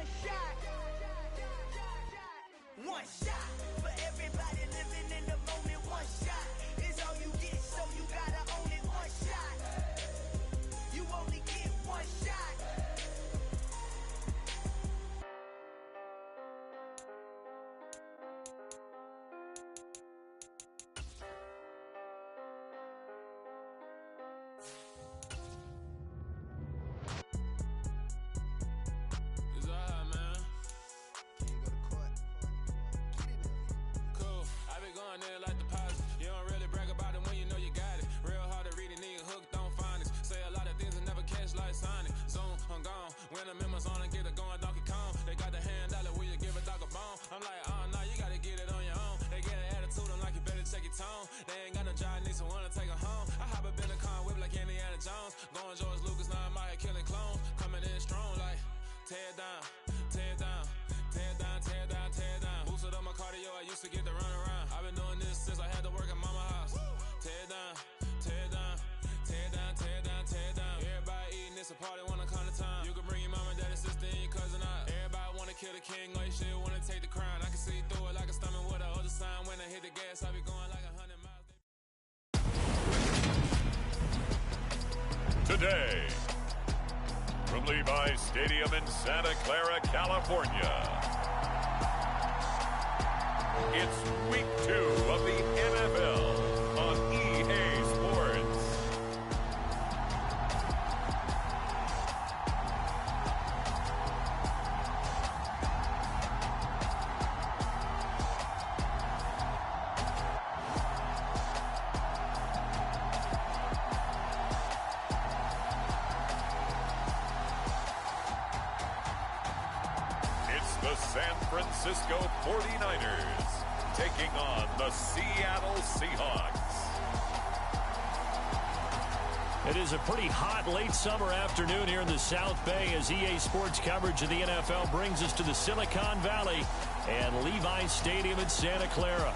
one shot. One shot for everybody living in the moment. One shot is all you get, so you gotta own it. One shot. You only get one shot. When the members on and get it going Donkey Kong, they got the hand dollar, will you give a dog a bone? I'm like, oh no, you gotta get it on your own. They get an attitude, I'm like, you better check your tone. They ain't got no job, need someone to take her home. I hop up in a car, whip like Indiana Jones. Going George Lucas, now I'm out here killing clones. Coming in strong like, tear down, tear down, tear down, tear down, tear down. Boosted up my cardio, I used to get to run around. I've been doing this since I had to work at mama house. Tear down, tear down, tear down, tear down, tear down. Everybody eating, it's a party, wanna come to time. You can bring your mama, daddy, sister, and your cousin out. Everybody wanna kill the king, like shit, wanna take the crown. I can see through it like a stomach with a other sign. When I hit the gas, I be going like 100 miles. Today, from Levi's Stadium in Santa Clara, California, it's week 2 of the NFL on EA Sports. It's the San Francisco 49ers taking on the Seattle Seahawks. It is a pretty hot late summer afternoon here in the South Bay as EA Sports coverage of the NFL brings us to the Silicon Valley and Levi's Stadium in Santa Clara.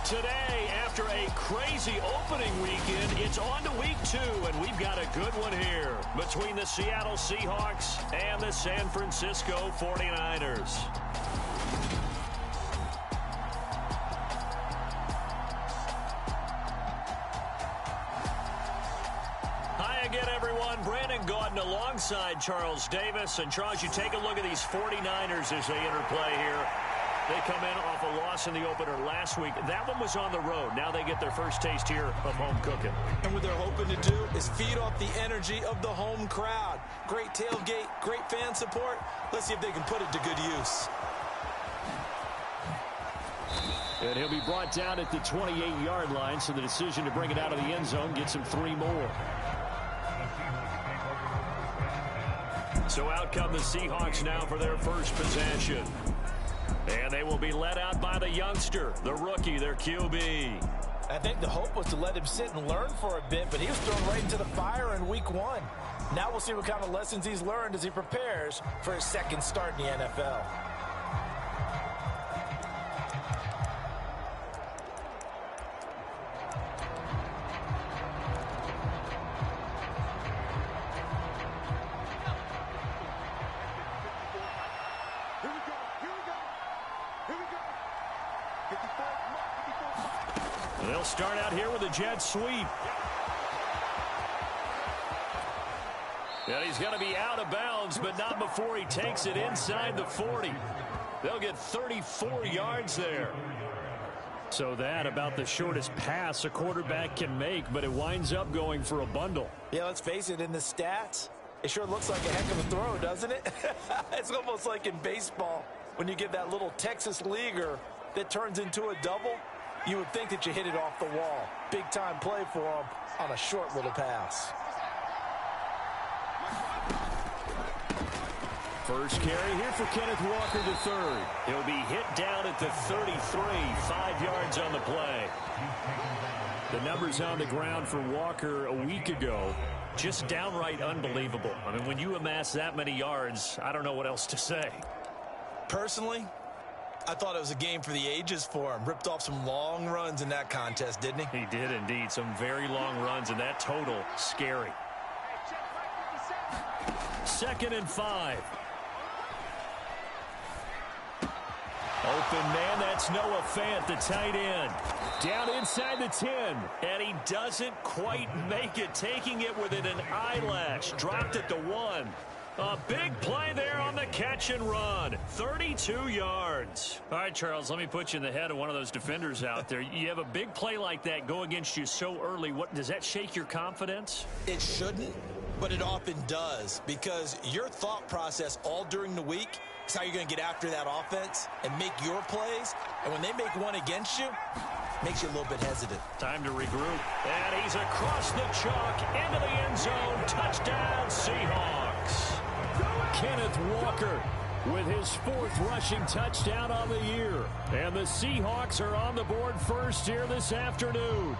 Today, after a crazy opening weekend, it's on to week 2, and we've got a good one here between the Seattle Seahawks and the San Francisco 49ers. Again, everyone, Brandon Gaudin alongside Charles Davis. And Charles, you take a look at these 49ers as they interplay here. They come in off a loss in the opener last week. That one was on the road. Now they get their first taste here of home cooking. And what they're hoping to do is feed off the energy of the home crowd. Great tailgate, great fan support. Let's see if they can put it to good use. And he'll be brought down at the 28-yard line, so the decision to bring it out of the end zone gets him 3 more. So out come the Seahawks now for their first possession. And they will be led out by the youngster, the rookie, their QB. I think the hope was to let him sit and learn for a bit, but he was thrown right into the fire in week 1. Now we'll see what kind of lessons he's learned as he prepares for his second start in the NFL. They'll start out here with a jet sweep. And he's going to be out of bounds, but not before he takes it inside the 40. They'll get 34 yards there. So that about the shortest pass a quarterback can make, but it winds up going for a bundle. Yeah, let's face it, in the stats, it sure looks like a heck of a throw, doesn't it? It's almost like in baseball when you get that little Texas leaguer that turns into a double. You would think that you hit it off the wall. Big time play for him on a short little pass. First carry here for Kenneth Walker III. He'll be hit down at the 33, 5 yards on the play. The numbers on the ground for Walker a week ago, just downright unbelievable. I mean, when you amass that many yards, I don't know what else to say. Personally, I thought it was a game for the ages for him. Ripped off some long runs in that contest, didn't he? He did indeed. Some very long runs, and that total, scary. 2nd and 5. Open man, that's Noah Fant, the tight end. Down inside the 10. And he doesn't quite make it, taking it within an eyelash. Dropped at the 1. A big play there on the catch and run. 32 yards. All right, Charles, let me put you in the head of one of those defenders out there. You have a big play like that go against you so early. What does that shake your confidence? It shouldn't, but it often does, because your thought process all during the week is how you're going to get after that offense and make your plays. And when they make one against you, makes you a little bit hesitant. Time to regroup. And he's across the chalk into the end zone. Touchdown, Seahawks. Kenneth Walker with his 4th rushing touchdown on the year. And the Seahawks are on the board first here this afternoon.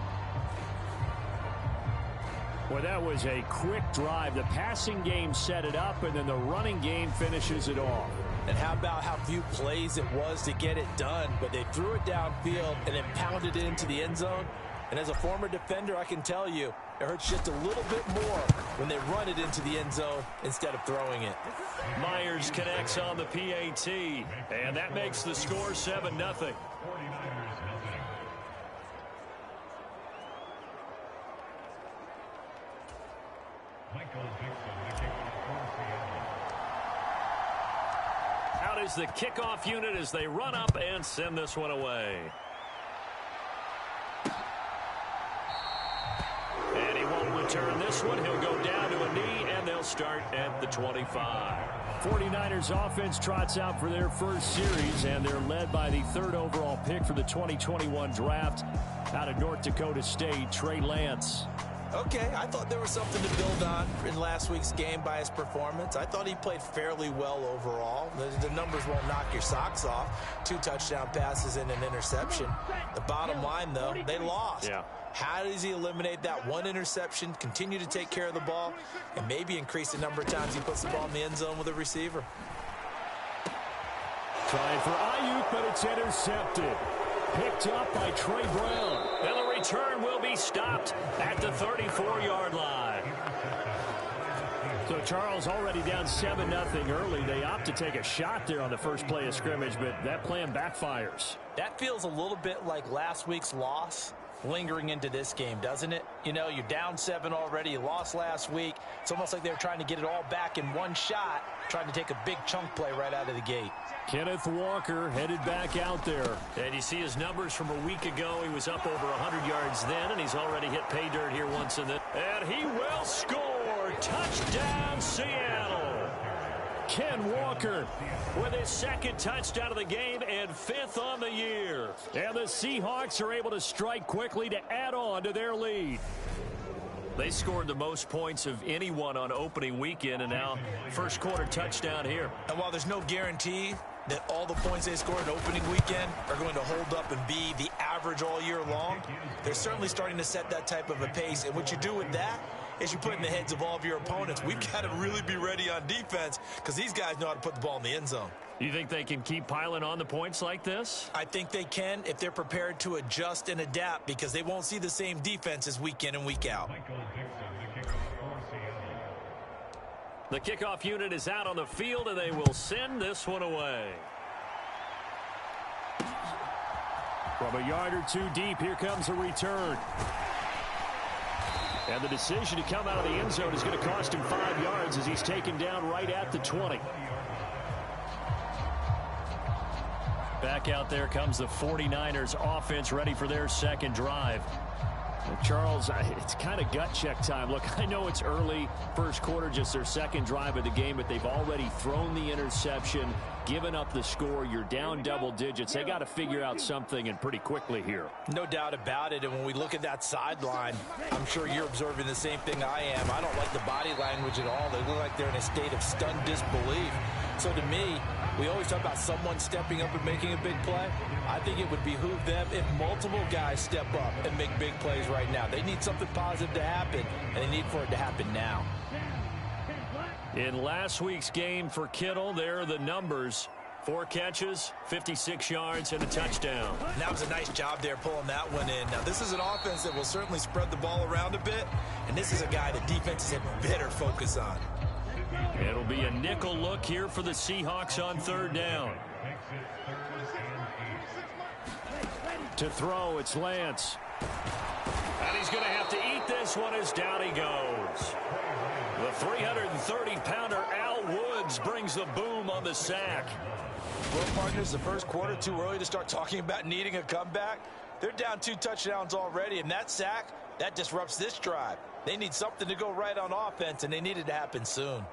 Well, that was a quick drive. The passing game set it up, and then the running game finishes it off. And how about how few plays it was to get it done, but they threw it downfield and then pounded it into the end zone. And as a former defender, I can tell you, it hurts just a little bit more when they run it into the end zone instead of throwing it. Myers connects on the PAT, and that makes the score 7-0. Out is the kickoff unit as they run up and send this one away. And he won't return this one. He'll go down to a knee, and they'll start at the 25. 49ers offense trots out for their first series, and they're led by the 3rd overall pick for the 2021 draft out of North Dakota State, Trey Lance. Okay, I thought there was something to build on in last week's game by his performance. I thought he played fairly well overall. The numbers won't knock your socks off. 2 touchdown passes and an interception. The bottom line, though, they lost. Yeah. How does he eliminate that 1 interception, continue to take care of the ball, and maybe increase the number of times he puts the ball in the end zone with a receiver? Trying for Ayuk, but it's intercepted. Picked up by Trey Brown. And the return will be stopped at the 34-yard line. So Charles already down 7-0 early. They opt to take a shot there on the first play of scrimmage, but that plan backfires. That feels a little bit like last week's loss lingering into this game, doesn't it? You know, you're down 7 already. You lost last week. It's almost like they're trying to get it all back in one shot, trying to take a big chunk play right out of the gate. Kenneth Walker headed back out there. And you see his numbers from a week ago. He was up over 100 yards then, and he's already hit pay dirt here once in the... And he will score! Touchdown, Seattle! Ken Walker with his 2nd touchdown of the game and 5th on the year. And the Seahawks are able to strike quickly to add on to their lead. They scored the most points of anyone on opening weekend, and now first quarter touchdown here. And while there's no guarantee that all the points they scored in opening weekend are going to hold up and be the average all year long, they're certainly starting to set that type of a pace. And what you do with that is you put in the heads of all of your opponents, we've got to really be ready on defense because these guys know how to put the ball in the end zone. You think they can keep piling on the points like this? I think they can if they're prepared to adjust and adapt, because they won't see the same defenses week in and week out. The kickoff unit is out on the field, and they will send this one away. From a yard or 2 deep, here comes a return. And the decision to come out of the end zone is going to cost him 5 yards as he's taken down right at the 20. Back out there comes the 49ers offense, ready for their 2nd drive. Charles, it's kind of gut check time. Look, I know it's early, first quarter, just their 2nd drive of the game, but they've already thrown the interception, given up the score. You're down double digits. They got to figure out something, and pretty quickly here. No doubt about it. And when we look at that sideline, I'm sure you're observing the same thing I am. I don't like the body language at all. They look like they're in a state of stunned disbelief. So to me, we always talk about someone stepping up and making a big play. I think it would behoove them if multiple guys step up and make big plays right now. They need something positive to happen, and they need for it to happen now. In last week's game for Kittle, there are the numbers. 4 catches, 56 yards, and a touchdown. And that was a nice job there pulling that one in. Now, this is an offense that will certainly spread the ball around a bit, and this is a guy that defenses have better focus on. It'll be a nickel look here for the Seahawks on third down. To throw, it's Lance. And he's going to have to eat this one as down he goes. The 330-pounder Al Woods brings the boom on the sack. Well, partners, the first quarter, too early to start talking about needing a comeback. They're down 2 touchdowns already, and that sack, that disrupts this drive. They need something to go right on offense, and they need it to happen soon.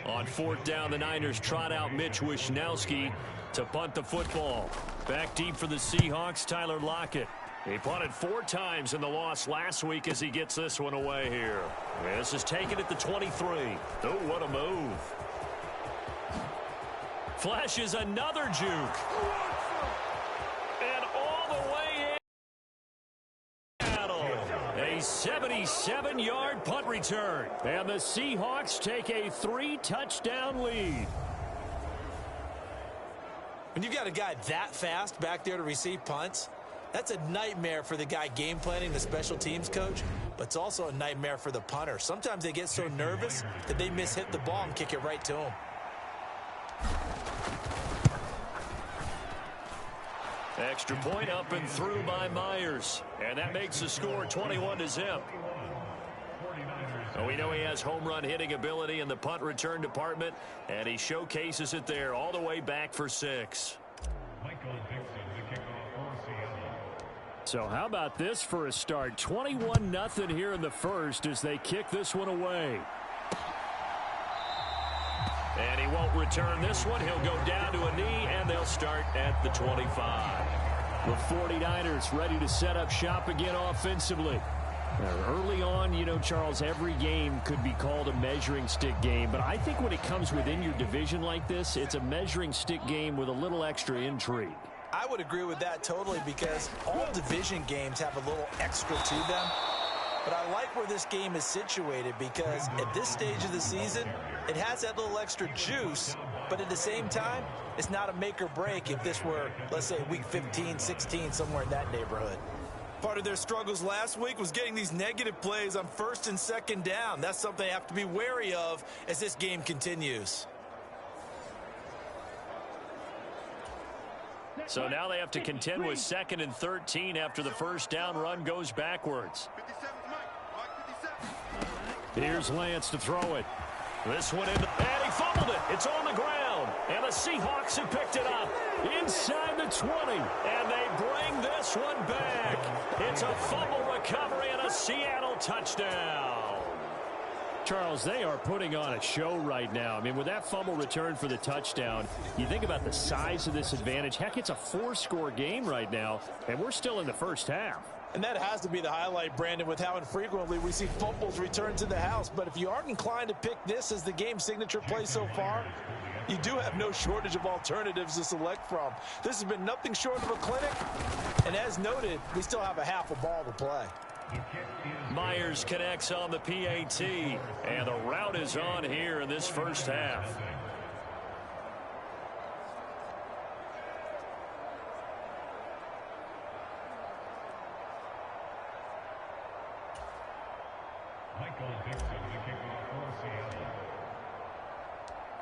On fourth down, the Niners trot out Mitch Wishnowski to punt the football. Back deep for the Seahawks, Tyler Lockett. He punted 4 times in the loss last week as he gets this one away here. This is taken at the 23. Oh, what a move. Flashes another juke. And all the way in. A 77-yard punt return. And the Seahawks take a 3-touchdown lead. When you've got a guy that fast back there to receive punts, that's a nightmare for the guy game planning, the special teams coach, but it's also a nightmare for the punter. Sometimes they get so nervous that they mishit the ball and kick it right to him. Extra point up and through by Myers. And that makes the score 21-0. We know he has home run hitting ability in the punt return department, and he showcases it there all the way back for 6. So how about this for a start? 21-0 here in the first as they kick this one away. And he won't return this one. He'll go down to a knee, and they'll start at the 25. The 49ers ready to set up shop again offensively. Now, early on, you know, Charles, every game could be called a measuring stick game. But I think when it comes within your division like this, it's a measuring stick game with a little extra intrigue. I would agree with that totally because all division games have a little extra to them. But I like where this game is situated because at this stage of the season, it has that little extra juice, but at the same time, it's not a make or break if this were, let's say, week 15, 16, somewhere in that neighborhood. Part of their struggles last week was getting these negative plays on first and second down. That's something they have to be wary of as this game continues. So now they have to contend with 2nd and 13 after the first down run goes backwards. Here's Lance to throw it. This one in, and he fumbled it. It's on the ground, and the Seahawks have picked it up inside the 20, and they bring this one back. It's a fumble recovery and a Seattle touchdown. Charles, they are putting on a show right now. I mean, with that fumble return for the touchdown, you think about the size of this advantage. Heck, it's a 4-score game right now, and we're still in the first half. And that has to be the highlight, Brandon, with how infrequently we see fumbles return to the house. But if you aren't inclined to pick this as the game signature play so far, you do have no shortage of alternatives to select from. This has been nothing short of a clinic. And as noted, we still have a half a ball to play. Myers connects on the PAT, and the route is on here in this first half.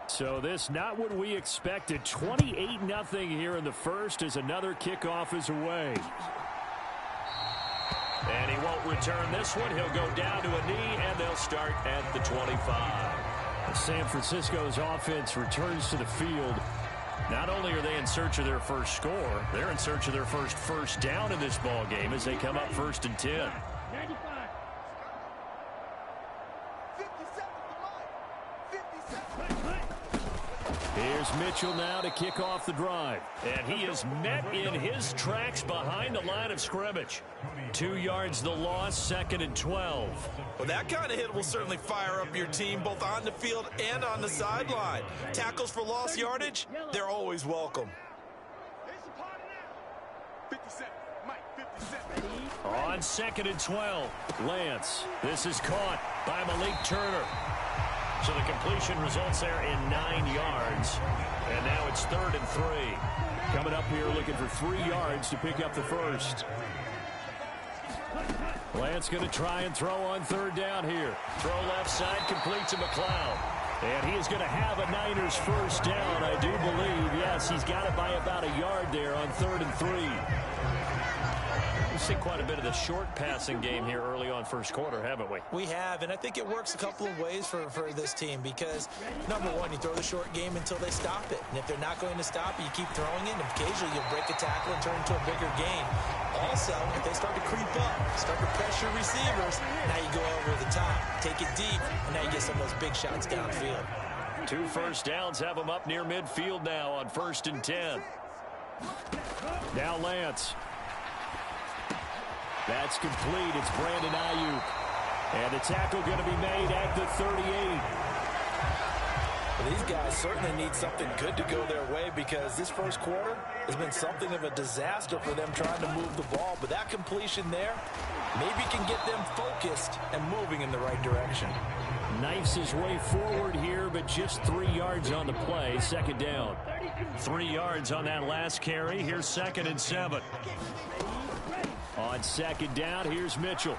So this not what we expected. 28-0 here in the first as another kickoff is away. And he won't return this one. He'll go down to a knee, and they'll start at the 25. San Francisco's offense returns to the field. Not only are they in search of their first score, they're in search of their first down in this ball game as they come up 1st and 10. Here's Mitchell now to kick off the drive. And he is met in his tracks behind the line of scrimmage. 2 yards the loss, 2nd and 12. Well, that kind of hit will certainly fire up your team both on the field and on the sideline. Tackles for lost yardage, they're always welcome. On 2nd and 12, Lance. This is caught by Malik Turner. So the completion results there in 9 yards. And now it's 3rd and 3. Coming up here looking for 3 yards to pick up the first. Lance going to try and throw on third down here. Throw left side, complete to McLeod. And he is going to have a Niners first down, I do believe. Yes, he's got it by about a yard there on 3rd and 3. We've seen quite a bit of the short passing game here early on first quarter, haven't we? We have, and I think it works a couple of ways for this team because, number one, you throw the short game until they stop it. And if they're not going to stop it, you keep throwing it, and occasionally you'll break a tackle and turn into a bigger gain. Also, if they start to creep up, start to pressure receivers, now you go over the top, take it deep, and now you get some of those big shots downfield. 2 first downs have them up near midfield now on 1st and 10. Now Lance. That's complete. It's Brandon Ayuk. And the tackle going to be made at the 38. Well, these guys certainly need something good to go their way because this first quarter has been something of a disaster for them trying to move the ball. But that completion there maybe can get them focused and moving in the right direction. Knifes his way forward here, but just 3 yards on the play. 2nd down. 3 yards on that last carry. Here's 2nd and 7. On 2nd down, here's Mitchell.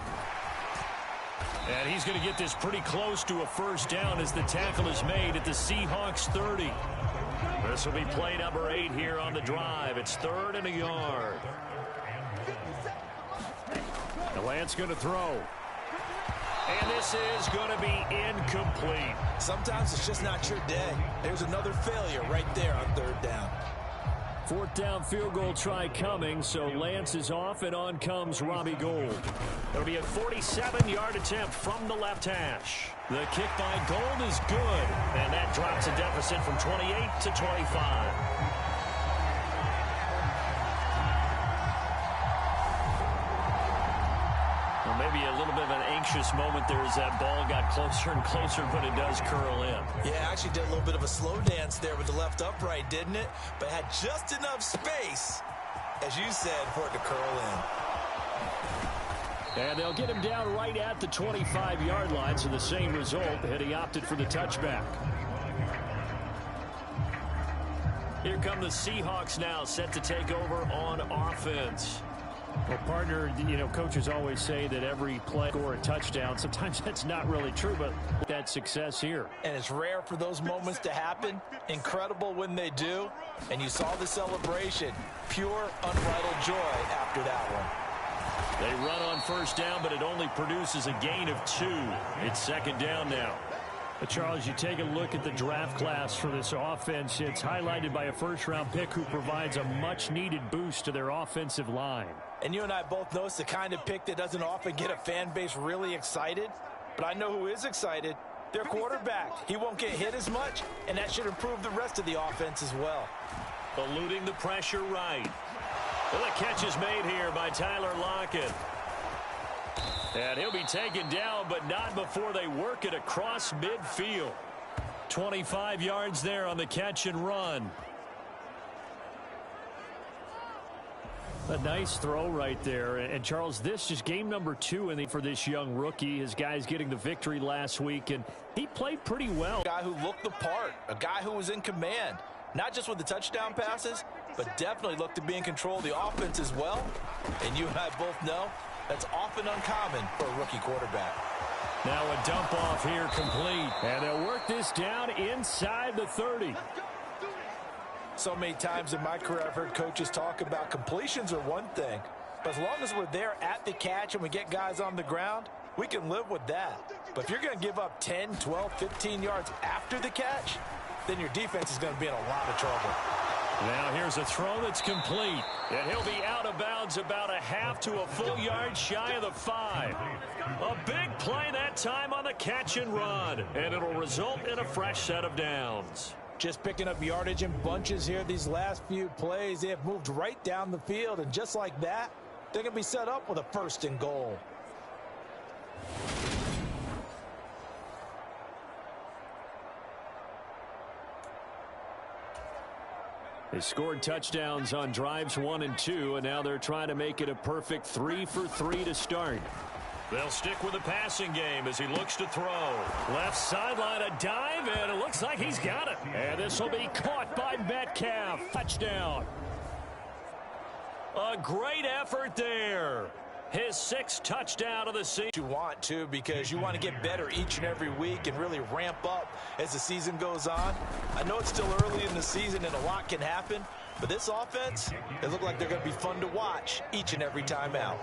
And he's going to get this pretty close to a first down as the tackle is made at the Seahawks 30. This will be play number 8 here on the drive. It's 3rd and a yard. The Lance going to throw. And this is going to be incomplete. Sometimes it's just not your day. There's another failure right there on 3rd down. 4th down field goal try coming, so Lance is off, and on comes Robbie Gould. It'll be a 47-yard attempt from the left hash. The kick by Gould is good, and that drops a deficit from 28 to 25. Maybe a little bit of an anxious moment there as that ball got closer and closer, but it does curl in. Yeah, actually did a little bit of a slow dance there with the left upright, didn't it? But had just enough space, as you said, for it to curl in. And they'll get him down right at the 25-yard line, so the same result, had he opted for the touchback. Here come the Seahawks now, set to take over on offense. Well, partner, you know, coaches always say that every play score a touchdown. Sometimes that's not really true, but that success here. And it's rare for those moments to happen. Incredible when they do. And you saw the celebration. Pure, unbridled joy after that one. They run on first down, but it only produces a gain of 2. It's 2nd down now. But Charles, you take a look at the draft class for this offense. It's highlighted by a first-round pick who provides a much-needed boost to their offensive line. And you and I both know it's the kind of pick that doesn't often get a fan base really excited. But I know who is excited. Their quarterback. He won't get hit as much, and that should improve the rest of the offense as well. Eluding the pressure right. Well, the catch is made here by Tyler Lockett. And he'll be taken down, but not before they work it across midfield. 25 yards there on the catch and run. A nice throw right there. And Charles, this is game number 2 for this young rookie. His guys getting the victory last week, and he played pretty well. A guy who looked the part, a guy who was in command, not just with the touchdown passes, but definitely looked to be in control of the offense as well. And you and I both know that's often uncommon for a rookie quarterback. Now a dump off here complete. And they'll work this down inside the 30. So many times in my career I've heard coaches talk about completions are one thing. But as long as we're there at the catch and we get guys on the ground, we can live with that. But if you're going to give up 10, 12, 15 yards after the catch, then your defense is going to be in a lot of trouble. Now here's a throw that's complete. And he'll be out of bounds about a half to a full yard shy of the 5. A big play that time on the catch and run. And it'll result in a fresh set of downs. Just picking up yardage in bunches here these last few plays. They have moved right down the field. And just like that, they're going to be set up with a 1st and goal. They scored touchdowns on drives 1 and 2, and now they're trying to make it a perfect 3 for 3 to start. They'll stick with the passing game as he looks to throw. Left sideline, a dive, and it looks like he's got it. And this will be caught by Metcalf. Touchdown. A great effort there. His 6th touchdown of the season. You want to, because you want to get better each and every week and really ramp up as the season goes on. I know it's still early in the season and a lot can happen, but this offense, they look like they're going to be fun to watch each and every time out.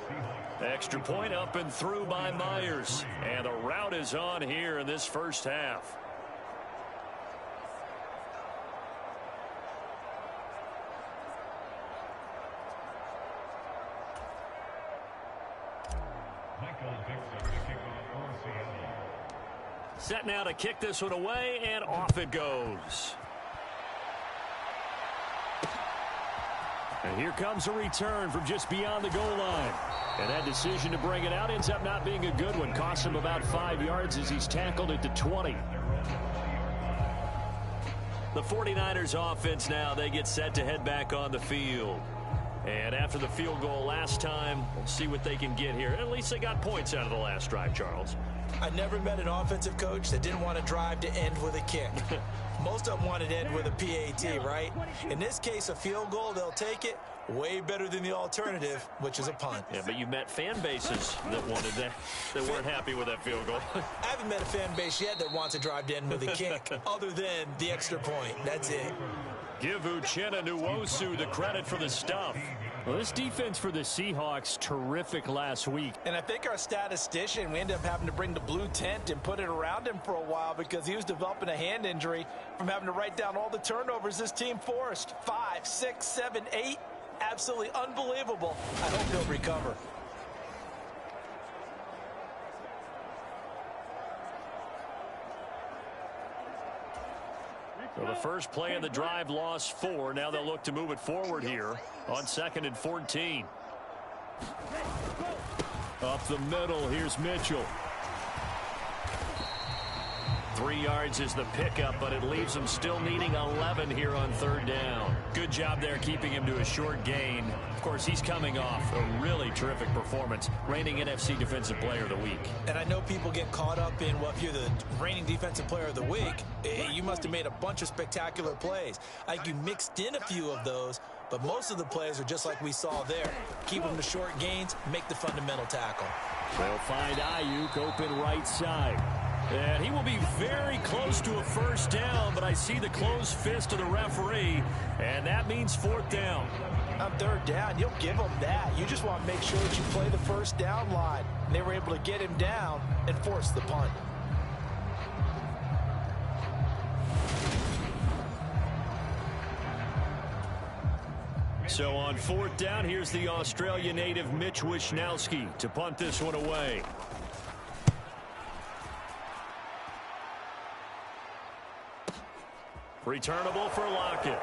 Extra point up and through by Myers. And the route is on here in this first half. Set now to kick this one away, and off it goes. And here comes a return from just beyond the goal line. And that decision to bring it out ends up not being a good one. Costs him about 5 yards as he's tackled at the 20. The 49ers offense now, they get set to head back on the field. And after the field goal last time, we'll see what they can get here. At least they got points out of the last drive, Charles. I never met an offensive coach that didn't want to drive to end with a kick. Most of them wanted to end with a PAT, right? In this case, a field goal, they'll take it. Way better than the alternative, which is a punt. Yeah, but you met fan bases that wanted that, that weren't happy with that field goal. I haven't met a fan base yet that wants to drive to end with a kick, other than the extra point. That's it. Give Uchenna Nwosu the credit for the stuff. Well, this defense for the Seahawks, terrific last week. And I think our statistician, we ended up having to bring the blue tent and put it around him for a while because he was developing a hand injury from having to write down all the turnovers this team forced. 5, 6, 7, 8. Absolutely unbelievable. I hope he'll recover. So the first play of the drive lost 4. Now they'll look to move it forward here on 2nd and 14. Up the middle, here's Mitchell. 3 yards is the pickup, but it leaves him still needing 11 here on 3rd down. Good job there keeping him to a short gain. Of course, he's coming off a really terrific performance, reigning NFC Defensive Player of the Week. And I know people get caught up in, well, if you're the reigning Defensive Player of the Week, you must have made a bunch of spectacular plays. I think you mixed in a few of those, but most of the plays are just like we saw there. Keep them to short gains, make the fundamental tackle. They'll find Ayuk open right side. And he will be very close to a first down, but I see the closed fist of the referee, and that means 4th down. On 3rd down, you'll give them that. You just want to make sure that you play the first down line. And they were able to get him down and force the punt. So on 4th down, here's the Australia native Mitch Wishnowsky to punt this one away. Returnable for Lockett.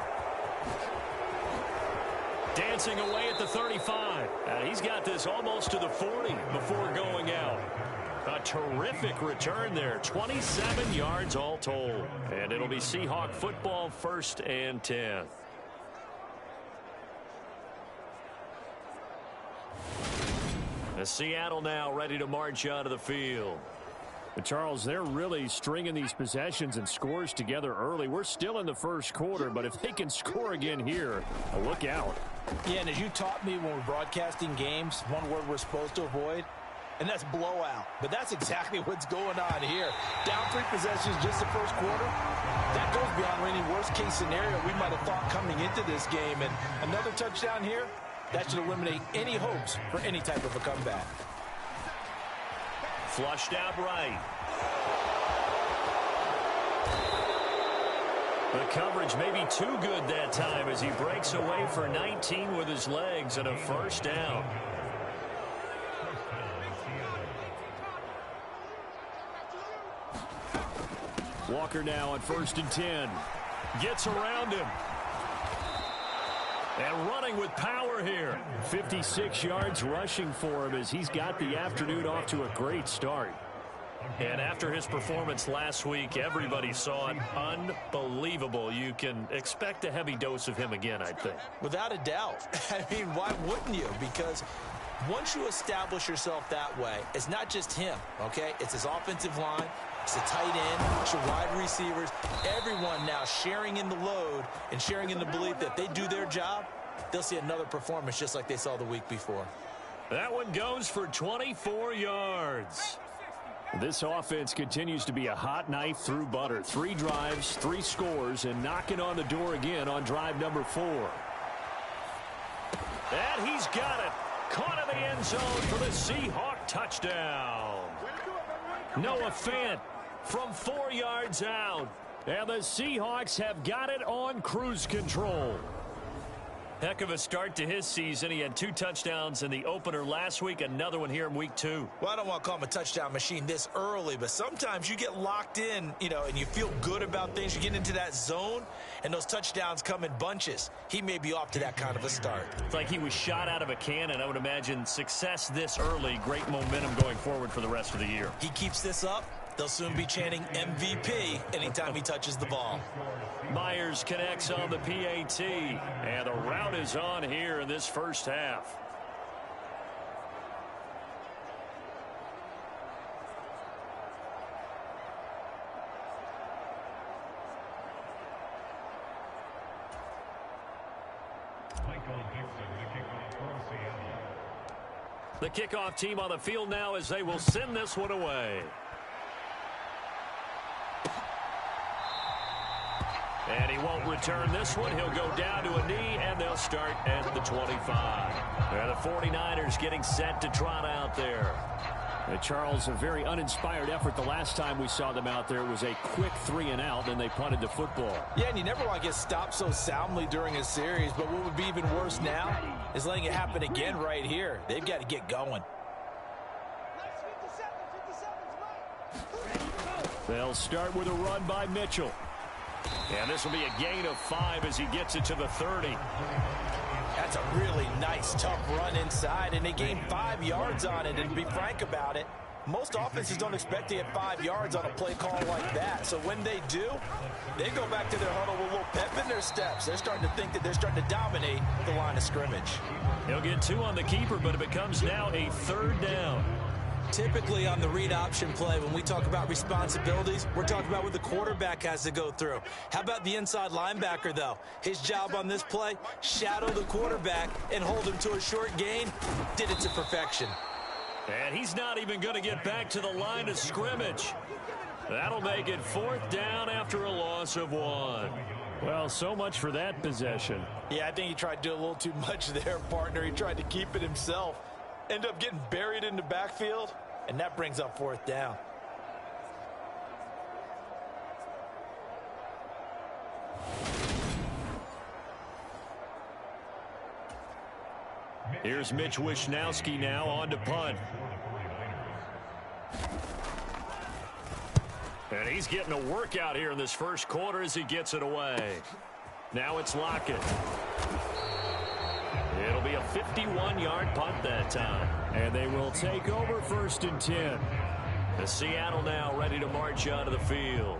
Dancing away at the 35. He's got this almost to the 40 before going out. A terrific return there. 27 yards all told. And it'll be Seahawk football, 1st and 10. Seattle now ready to march out of the field. But Charles, they're really stringing these possessions and scores together early. We're still in the first quarter, but if they can score again here, look out. Yeah, and as you taught me when we're broadcasting games, one word we're supposed to avoid, and that's blowout. But that's exactly what's going on here. Down 3 possessions just the first quarter. That goes beyond any worst-case scenario we might have thought coming into this game. And another touchdown here, that should eliminate any hopes for any type of a comeback. Flushed out right. The coverage may be too good that time as he breaks away for 19 with his legs and a first down. Walker now on 1st and 10. Gets around him. And running with power here. 56 yards rushing for him as he's got the afternoon off to a great start. And after his performance last week, everybody saw it. Unbelievable. You can expect a heavy dose of him again, I think. Without a doubt. I mean, why wouldn't you? Because once you establish yourself that way, it's not just him, okay? It's his offensive line. It's the tight end, it's your wide receivers, everyone now sharing in the load and sharing in the belief that if they do their job, they'll see another performance just like they saw the week before. That one goes for 24 yards. This offense continues to be a hot knife through butter. 3 drives, 3 scores, and knocking on the door again on drive number 4. And he's got it. Caught in the end zone for the Seahawk touchdown. Noah Fant from 4 yards out. And the Seahawks have got it on cruise control. Heck of a start to his season. He had 2 touchdowns in the opener last week, another one here in week 2. Well, I don't want to call him a touchdown machine this early, but sometimes you get locked in, and you feel good about things. You get into that zone, and those touchdowns come in bunches. He may be off to that kind of a start. It's like he was shot out of a cannon. I would imagine success this early, great momentum going forward for the rest of the year. He keeps this up, they'll soon be chanting MVP anytime he touches the ball. Myers connects on the PAT, and the route is on here in this first half. The kickoff team on the field now as they will send this one away. And he won't return this one. He'll go down to a knee, and they'll start at the 25. And the 49ers getting set to trot out there. Charles, a very uninspired effort the last time we saw them out there. It was a quick 3-and-out, and they punted the football. Yeah, and you never want to get stopped so soundly during a series, but what would be even worse now is letting it happen again right here. They've got to get going. They'll start with a run by Mitchell. And this will be a gain of 5 as he gets it to the 30. That's a really nice, tough run inside, and they gained 5 yards on it. And to be frank about it, most offenses don't expect to get 5 yards on a play call like that. So when they do, they go back to their huddle with a little pep in their steps. They're starting to think that they're starting to dominate the line of scrimmage. He'll get 2 on the keeper, but it becomes now a 3rd down. Typically on the read option play, when we talk about responsibilities, we're talking about what the quarterback has to go through. How about the inside linebacker, though? His job on this play, shadow the quarterback and hold him to a short gain. Did it to perfection. And he's not even going to get back to the line of scrimmage. That'll make it 4th down after a loss of 1. Well, so much for that possession. Yeah, I think he tried to do a little too much there, partner. He tried to keep it himself. End up getting buried in the backfield, and that brings up 4th down. Here's Mitch Wishnowski now on to punt. And he's getting a workout here in this first quarter as he gets it away. Now it's Lockett. It'll be a 51-yard punt that time. And they will take over 1st and 10. The Seattle now ready to march out of the field.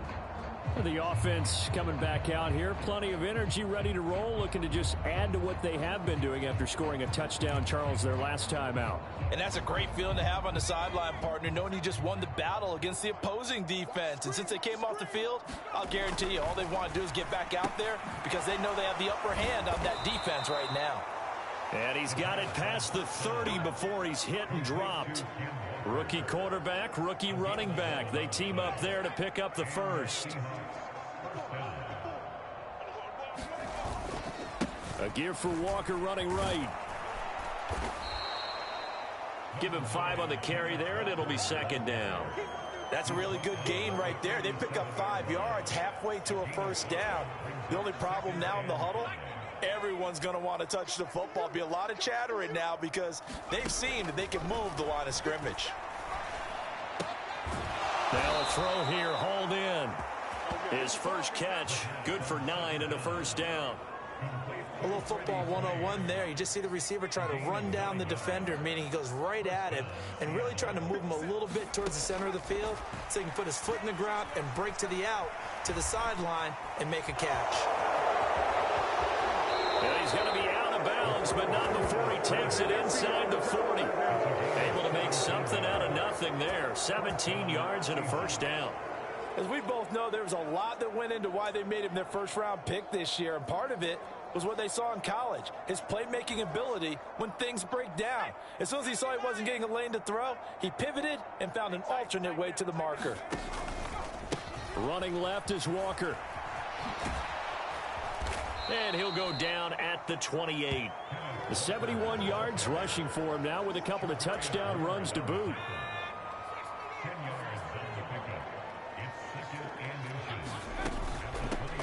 The offense coming back out here. Plenty of energy, ready to roll, looking to just add to what they have been doing after scoring a touchdown, Charles, their last time out. And that's a great feeling to have on the sideline, partner, knowing you just won the battle against the opposing defense. And since they came off the field, I'll guarantee you all they want to do is get back out there because they know they have the upper hand on that defense right now. And he's got it past the 30 before he's hit and dropped. Rookie quarterback, rookie running back. They team up there to pick up the 1st. A gear for Walker running right. Give him 5 on the carry there, and it'll be 2nd down. That's a really good gain right there. They pick up 5 yards halfway to a 1st down. The only problem now in the huddle, everyone's going to want to touch the football. Be a lot of chatter right now because they've seen that they can move the line of scrimmage. They'll throw here, hold in. His first catch, good for 9 and a 1st down. A little football 101 there. You just see the receiver try to run down the defender, meaning he goes right at him and really trying to move him a little bit towards the center of the field so he can put his foot in the ground and break to the out, to the sideline, and make a catch. And he's going to be out of bounds, but not before he takes it inside the 40. Able to make something out of nothing there. 17 yards and a 1st down. As we both know, there was a lot that went into why they made him their 1st-round pick this year, and part of it was what they saw in college, his playmaking ability when things break down. As soon as he saw he wasn't getting a lane to throw, he pivoted and found an alternate way to the marker. Running left is Walker. And he'll go down at the 28. The 71 yards rushing for him now with a couple of touchdown runs to boot.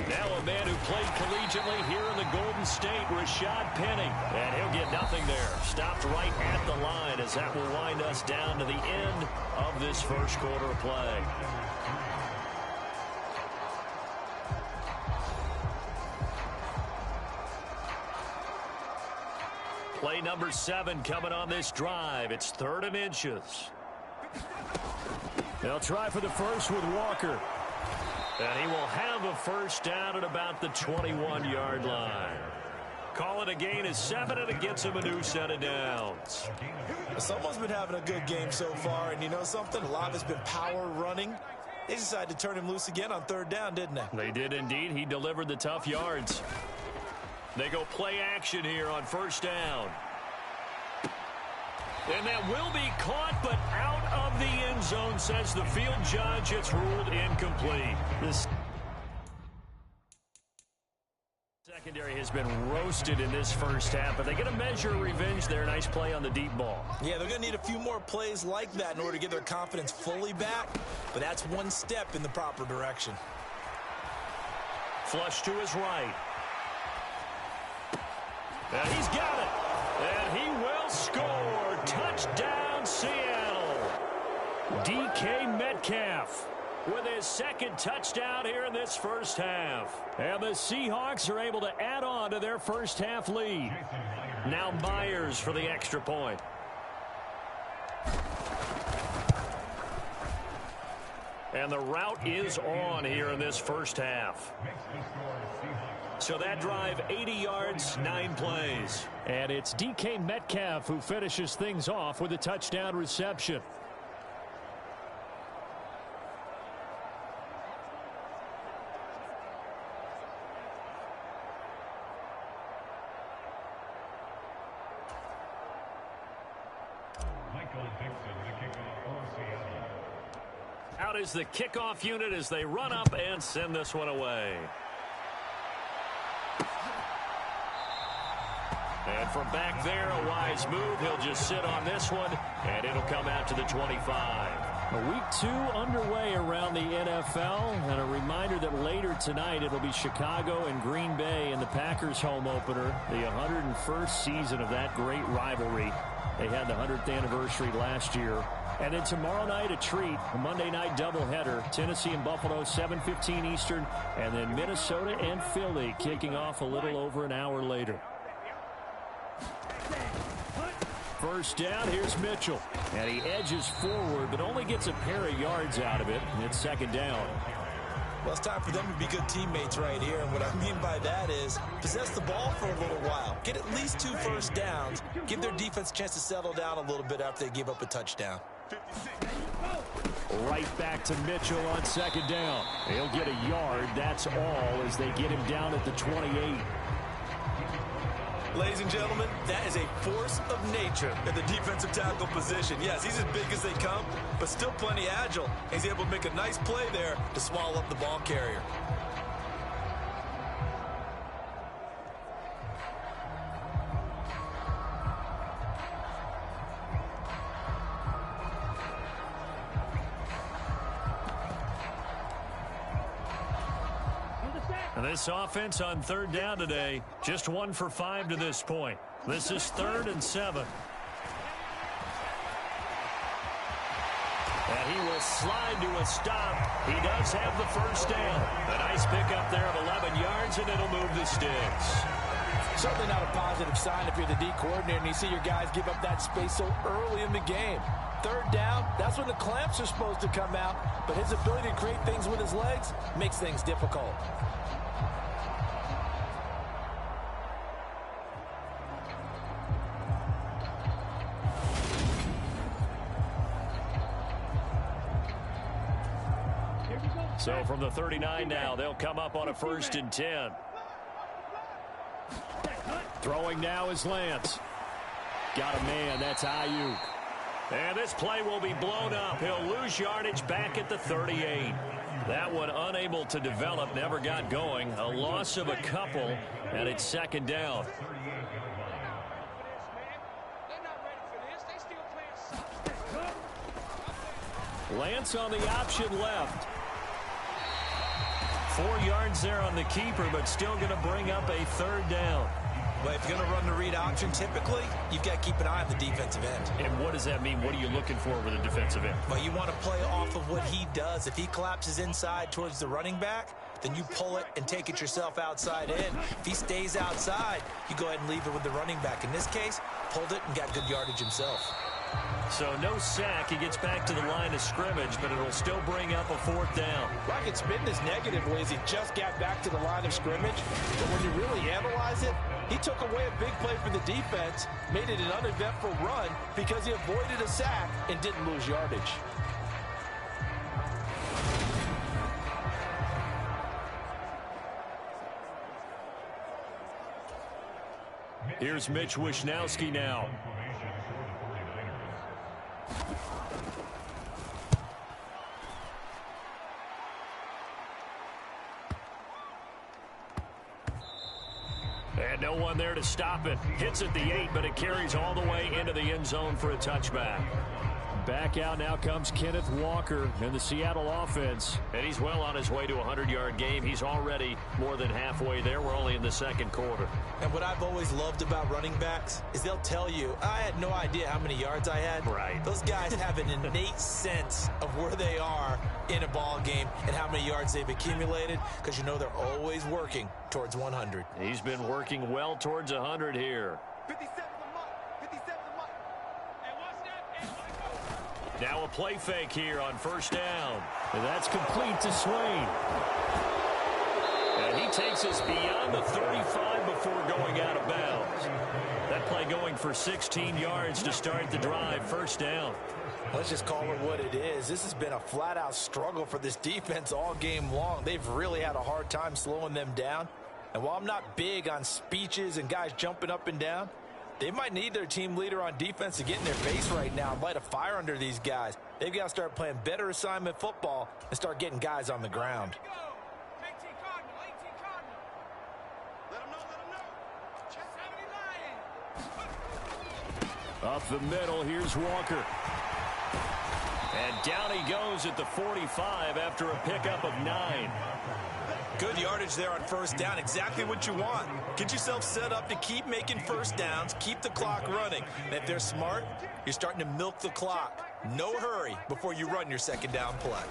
Now a man who played collegiately here in the Golden State, Rashad Penny. And he'll get nothing there. Stopped right at the line as that will wind us down to the end of this first quarter of play. Play number 7 coming on this drive. It's 3rd and inches. They'll try for the first with Walker. And he will have a first down at about the 21-yard line. Call it a gain of 7, and it gets him a new set of downs. Someone's been having a good game so far, and you know something? A lot has been power running. They decided to turn him loose again on 3rd down, didn't they? They did indeed. He delivered the tough yards. They go play action here on 1st down. And that will be caught, but out of the end zone, says the field judge. It's ruled incomplete. This secondary has been roasted in this first half, but they get a measure of revenge there. Nice play on the deep ball. Yeah, they're going to need a few more plays like that in order to get their confidence fully back, but that's one step in the proper direction. Flush to his right. And he's got it. And he will score. Touchdown, Seattle. DK Metcalf with his 2nd touchdown here in this first half. And the Seahawks are able to add on to their first half lead. Now Myers for the extra point. And the route is on here in this first half. So that drive, 80 yards, 9 plays. And it's DK Metcalf who finishes things off with a touchdown reception. Out is the kickoff unit as they run up and send this one away. And from back there, a wise move. He'll just sit on this one, and it'll come out to the 25. Week 2 underway around the NFL, and a reminder that later tonight it'll be Chicago and Green Bay in the Packers home opener, the 101st season of that great rivalry. They had the 100th anniversary last year. And then tomorrow night, a treat, a Monday night doubleheader. Tennessee and Buffalo, 7:15 Eastern, and then Minnesota and Philly kicking off a little over an hour later. First down, here's Mitchell. And he edges forward, but only gets a pair of yards out of it. And it's 2nd down. Well, it's time for them to be good teammates right here. And what I mean by that is possess the ball for a little while. Get at least 2 first downs. Give their defense a chance to settle down a little bit after they give up a touchdown. Right back to Mitchell on 2nd down. He'll get a yard. That's all as they get him down at the 28. Ladies and gentlemen, that is a force of nature at the defensive tackle position. Yes, he's as big as they come, but still plenty agile. He's able to make a nice play there to swallow up the ball carrier. And this offense on 3rd down today, just 1 for 5 to this point. This is 3rd and 7. And he will slide to a stop. He does have the first down. A nice pickup there of 11 yards, and it'll move the sticks. Certainly not a positive sign if you're the D coordinator and you see your guys give up that space so early in the game. 3rd down, that's when the clamps are supposed to come out, but his ability to create things with his legs makes things difficult. So from the 39 now, they'll come up on a 1st and 10. Throwing now is Lance. Got a man. That's Ayuk. And this play will be blown up. He'll lose yardage back at the 38. That one unable to develop, never got going. A loss of a couple, and it's second down. Lance on the option left. 4 yards there on the keeper, but still going to bring up a third down. But if you're going to run the read option, typically, you've got to keep an eye on the defensive end. And what does that mean? What are you looking for with a defensive end? Well, you want to play off of what he does. If he collapses inside towards the running back, then you pull it and take it yourself outside in. If he stays outside, you go ahead and leave it with the running back. In this case, pulled it and got good yardage himself. So no sack. He gets back to the line of scrimmage, but it'll still bring up a fourth down. Well, I can spin this negatively as he just got back to the line of scrimmage. But when you really analyze it, he took away a big play for the defense, made it an uneventful run because he avoided a sack and didn't lose yardage. Here's Mitch Wishnowski now. And no one there to stop it. Hits at the 8, but it carries all the way into the end zone for a touchback. Back out now comes Kenneth Walker in the Seattle offense. And he's well on his way to a 100-yard game. He's already more than halfway there. We're only in the second quarter. And what I've always loved about running backs is they'll tell you, I had no idea how many yards I had. Right. Those guys have an innate sense of where they are in a ball game and how many yards they've accumulated because you know they're always working towards 100. He's been working well towards 100 here. 57 the mark. 57 the mark. And what's that? Now a play fake here on first down. And that's complete to Swain. And he takes us beyond the 35 before going out of bounds. That play going for 16 yards to start the drive. First down. Let's just call it what it is. This has been a flat-out struggle for this defense all game long. They've really had a hard time slowing them down. And while I'm not big on speeches and guys jumping up and down, they might need their team leader on defense to get in their face right now and light a fire under these guys. They've got to start playing better assignment football and start getting guys on the ground. Up the middle, here's Walker. And down he goes at the 45 after a pickup of 9. Good yardage there on first down. Exactly what you want. Get yourself set up to keep making first downs, keep the clock running. And if they're smart, you're starting to milk the clock. No hurry before you run your second down play.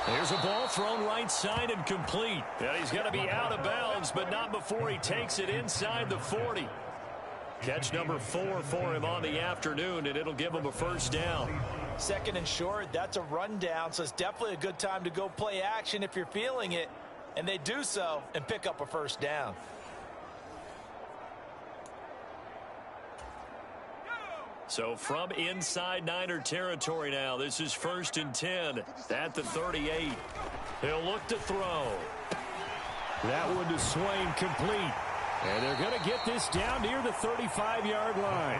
There's a ball thrown right side and complete. And he's going to be out of bounds, but not before he takes it inside the 40. Catch number 4 for him on the afternoon, and it'll give him a first down. Second and short, that's a rundown, so it's definitely a good time to go play action if you're feeling it. And they do so and pick up a first down. So from inside Niner territory now, this is 1st and 10 at the 38. He'll look to throw. That one to Swain, complete. And they're going to get this down near the 35-yard line.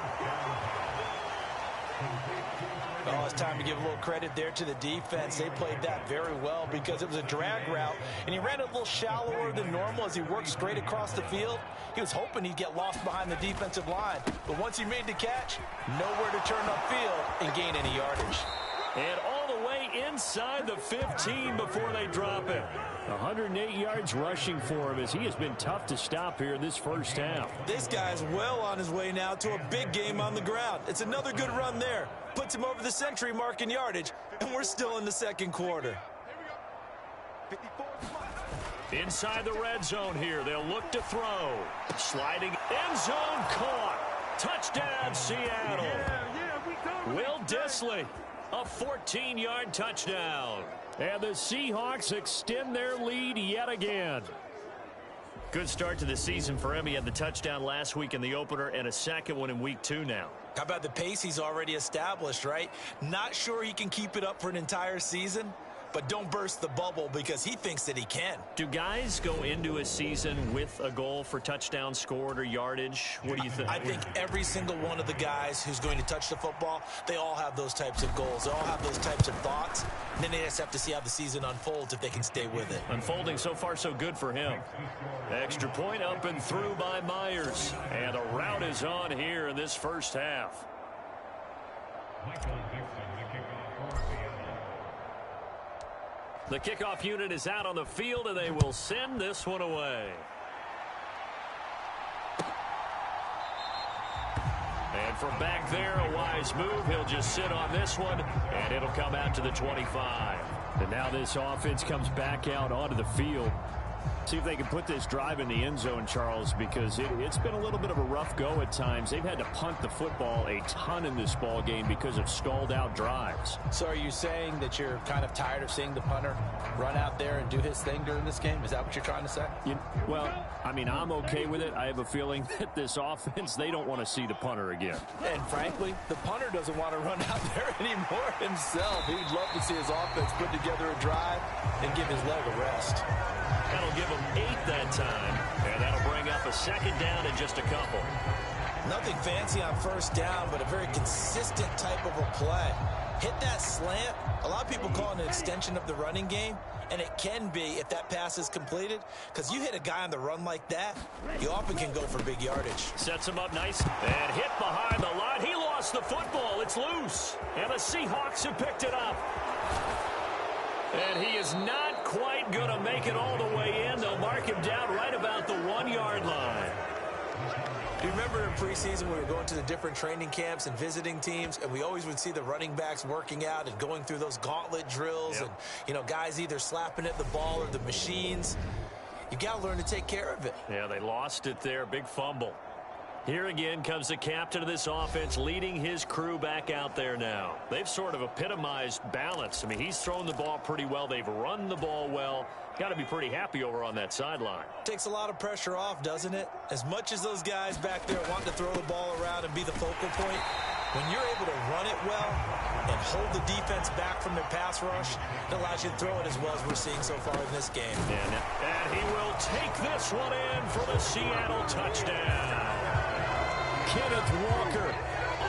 Oh, it's time to give a little credit there to the defense. They played that very well because it was a drag route, and he ran a little shallower than normal as he worked straight across the field. He was hoping he'd get lost behind the defensive line, but once he made the catch, nowhere to turn upfield and gain any yardage. And all the way inside the 15 before they drop it. 108 yards rushing for him as he has been tough to stop here in this first half. This guy's well on his way now to a big game on the ground. It's another good run there. Puts him over the century mark in yardage, and we're still in the second quarter. Inside the red zone here, they'll look to throw. Sliding end zone caught. Touchdown, Seattle. Will Dissly, a 14-yard touchdown. And the Seahawks extend their lead yet again. Good start to the season for him. He had the touchdown last week in the opener and a second one in week 2 now. How about the pace he's already established, right? Not sure he can keep it up for an entire season, but don't burst the bubble because he thinks that he can. Do guys go into a season with a goal for touchdown scored or yardage? What do you think? I think every single one of the guys who's going to touch the football, they all have those types of goals. They all have those types of thoughts. And then they just have to see how the season unfolds if they can stay with it. Unfolding so far so good for him. Extra point up and through by Myers. And a rout is on here in this first half. The kickoff unit is out on the field, and they will send this one away. And from back there, a wise move. He'll just sit on this one, and it'll come out to the 25. And now this offense comes back out onto the field. See if they can put this drive in the end zone, Charles, because it's been a little bit of a rough go at times. They've had to punt the football a ton in this ball game because of stalled out drives. So are you saying that you're kind of tired of seeing the punter run out there and do his thing during this game? Is that what you're trying to say? Well, I mean, I'm okay with it. I have a feeling that this offense, they don't want to see the punter again. And frankly, the punter doesn't want to run out there anymore himself. He'd love to see his offense put together a drive and give his leg a rest. That'll give him 8 that time, and that'll bring up a second down in just a couple. Nothing fancy on first down, but a very consistent type of a play. Hit that slant. A lot of people call it an extension of the running game, and it can be if that pass is completed, because you hit a guy on the run like that, you often can go for big yardage. Sets him up nice and hit behind the line. He lost the football. It's loose, and the Seahawks have picked it up. And he is not quite going to make it all the way in. They'll mark him down right about the 1-yard line. Do you remember in preseason we were going to the different training camps and visiting teams, and we always would see the running backs working out and going through those gauntlet drills, and, you know, guys either slapping at the ball or the machines. You got to learn to take care of it. Yeah, they lost it there. Big fumble. Here again comes the captain of this offense leading his crew back out there now. They've sort of epitomized balance. I mean, he's thrown the ball pretty well. They've run the ball well. Got to be pretty happy over on that sideline. Takes a lot of pressure off, doesn't it? As much as those guys back there want to throw the ball around and be the focal point, when you're able to run it well and hold the defense back from their pass rush, it allows you to throw it as well as we're seeing so far in this game. And he will take this one in for the Seattle touchdown. Kenneth Walker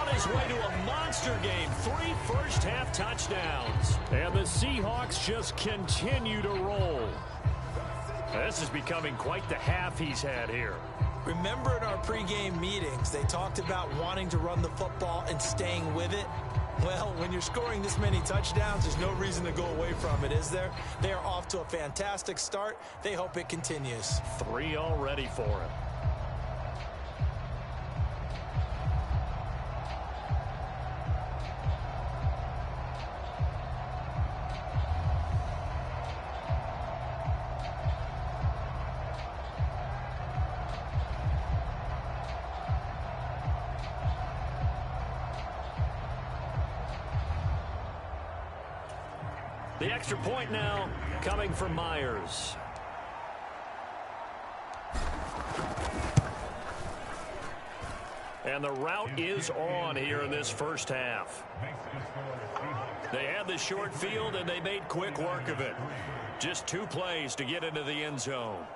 on his way to a monster game. 3 first-half touchdowns. And the Seahawks just continue to roll. This is becoming quite the half he's had here. Remember in our pregame meetings, they talked about wanting to run the football and staying with it? Well, when you're scoring this many touchdowns, there's no reason to go away from it, is there? They are off to a fantastic start. They hope it continues. 3 already for him. The extra point now coming from Myers. And the route is on here in this first half. They had the short field, and they made quick work of it. Just 2 plays to get into the end zone.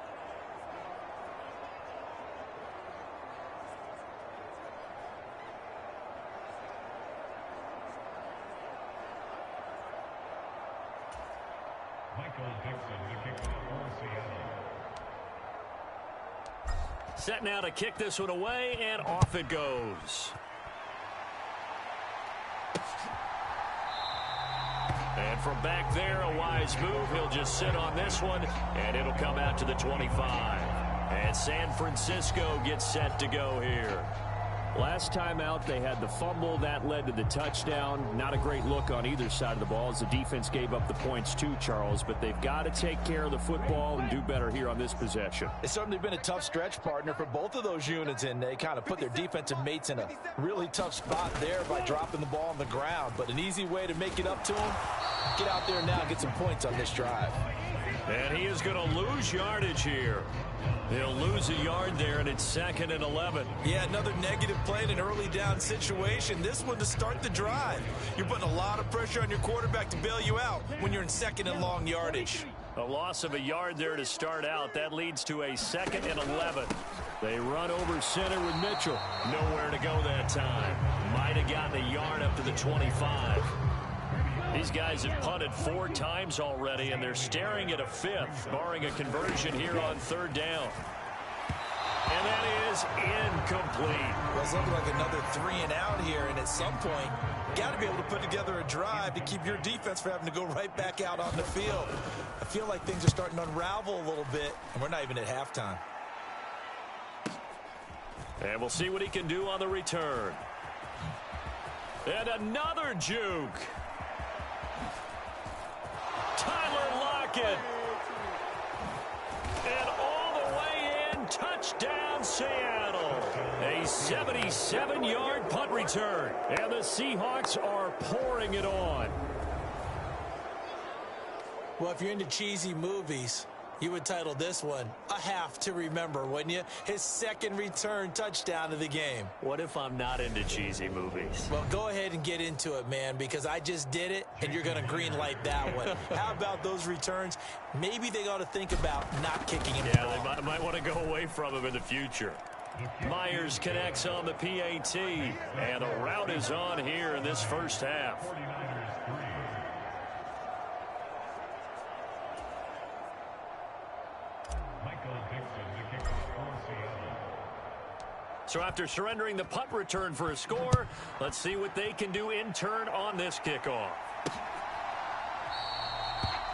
Set now to kick this one away, and off it goes. And from back there, a wise move. He'll just sit on this one, and it'll come out to the 25. And San Francisco gets set to go here. Last time out, they had the fumble. That led to the touchdown. Not a great look on either side of the ball as the defense gave up the points too, Charles. But they've got to take care of the football and do better here on this possession. It's certainly been a tough stretch, partner, for both of those units, and they kind of put their defensive mates in a really tough spot there by dropping the ball on the ground. But an easy way to make it up to them, get out there now and get some points on this drive. And he is going to lose yardage here. He'll lose a yard there, and it's 2nd and 11. Yeah, another negative play in an early down situation. This one to start the drive. You're putting a lot of pressure on your quarterback to bail you out when you're in 2nd and long yardage. A loss of a yard there to start out. That leads to a 2nd and 11. They run over center with Mitchell. Nowhere to go that time. Might have gotten a yard up to the 25. These guys have punted 4 times already, and they're staring at a 5th, barring a conversion here on 3rd down. And that is incomplete. Well, it's looking like another 3 and out here, and at some point, you got to be able to put together a drive to keep your defense from having to go right back out on the field. I feel like things are starting to unravel a little bit, and we're not even at halftime. And we'll see what he can do on the return. And another juke. Tyler Lockett. And all the way in, touchdown Seattle. A 77-yard punt return. And the Seahawks are pouring it on. Well, if you're into cheesy movies, you would title this one A Half to Remember, wouldn't you? His 2nd return touchdown of the game. What if I'm not into cheesy movies? Well, go ahead and get into it, man, because I just did it, and you're going to green light that one. How about those returns? Maybe they ought to think about not kicking him. Yeah, they might want to go away from him in the future. Myers connects on the PAT, and the route is on here in this first half. So after surrendering the punt return for a score, let's see what they can do in turn on this kickoff.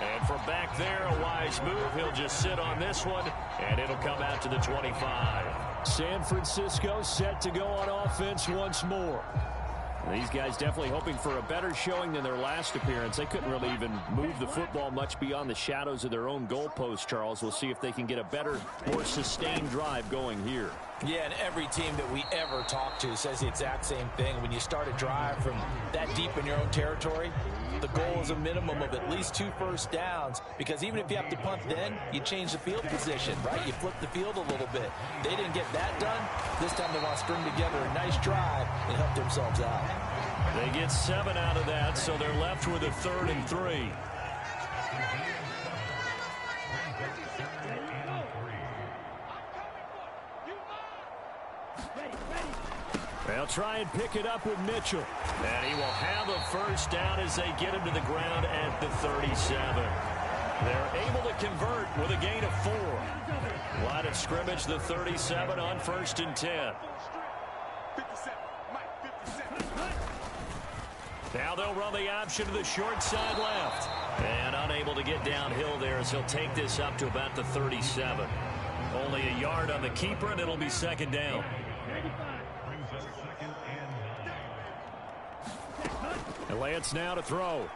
And from back there, a wise move. He'll just sit on this one, and it'll come out to the 25. San Francisco set to go on offense once more. These guys definitely hoping for a better showing than their last appearance. They couldn't really even move the football much beyond the shadows of their own goalpost, Charles. We'll see if they can get a better, more sustained drive going here. Yeah, and every team that we ever talk to says the exact same thing. When you start a drive from that deep in your own territory, the goal is a minimum of at least 2 first downs, because even if you have to punt then, you change the field position, right? You flip the field a little bit. They didn't get that done. This time they want to string together a nice drive and help themselves out. They get 7 out of that, so they're left with a 3rd and 3. They'll try and pick it up with Mitchell. And he will have a first down as they get him to the ground at the 37. They're able to convert with a gain of 4. Line of scrimmage, the 37 on 1st and 10. Now they'll run the option to the short side left. And unable to get downhill there as he'll take this up to about the 37. Only a yard on the keeper, and it'll be 2nd down. And Lance now to throw.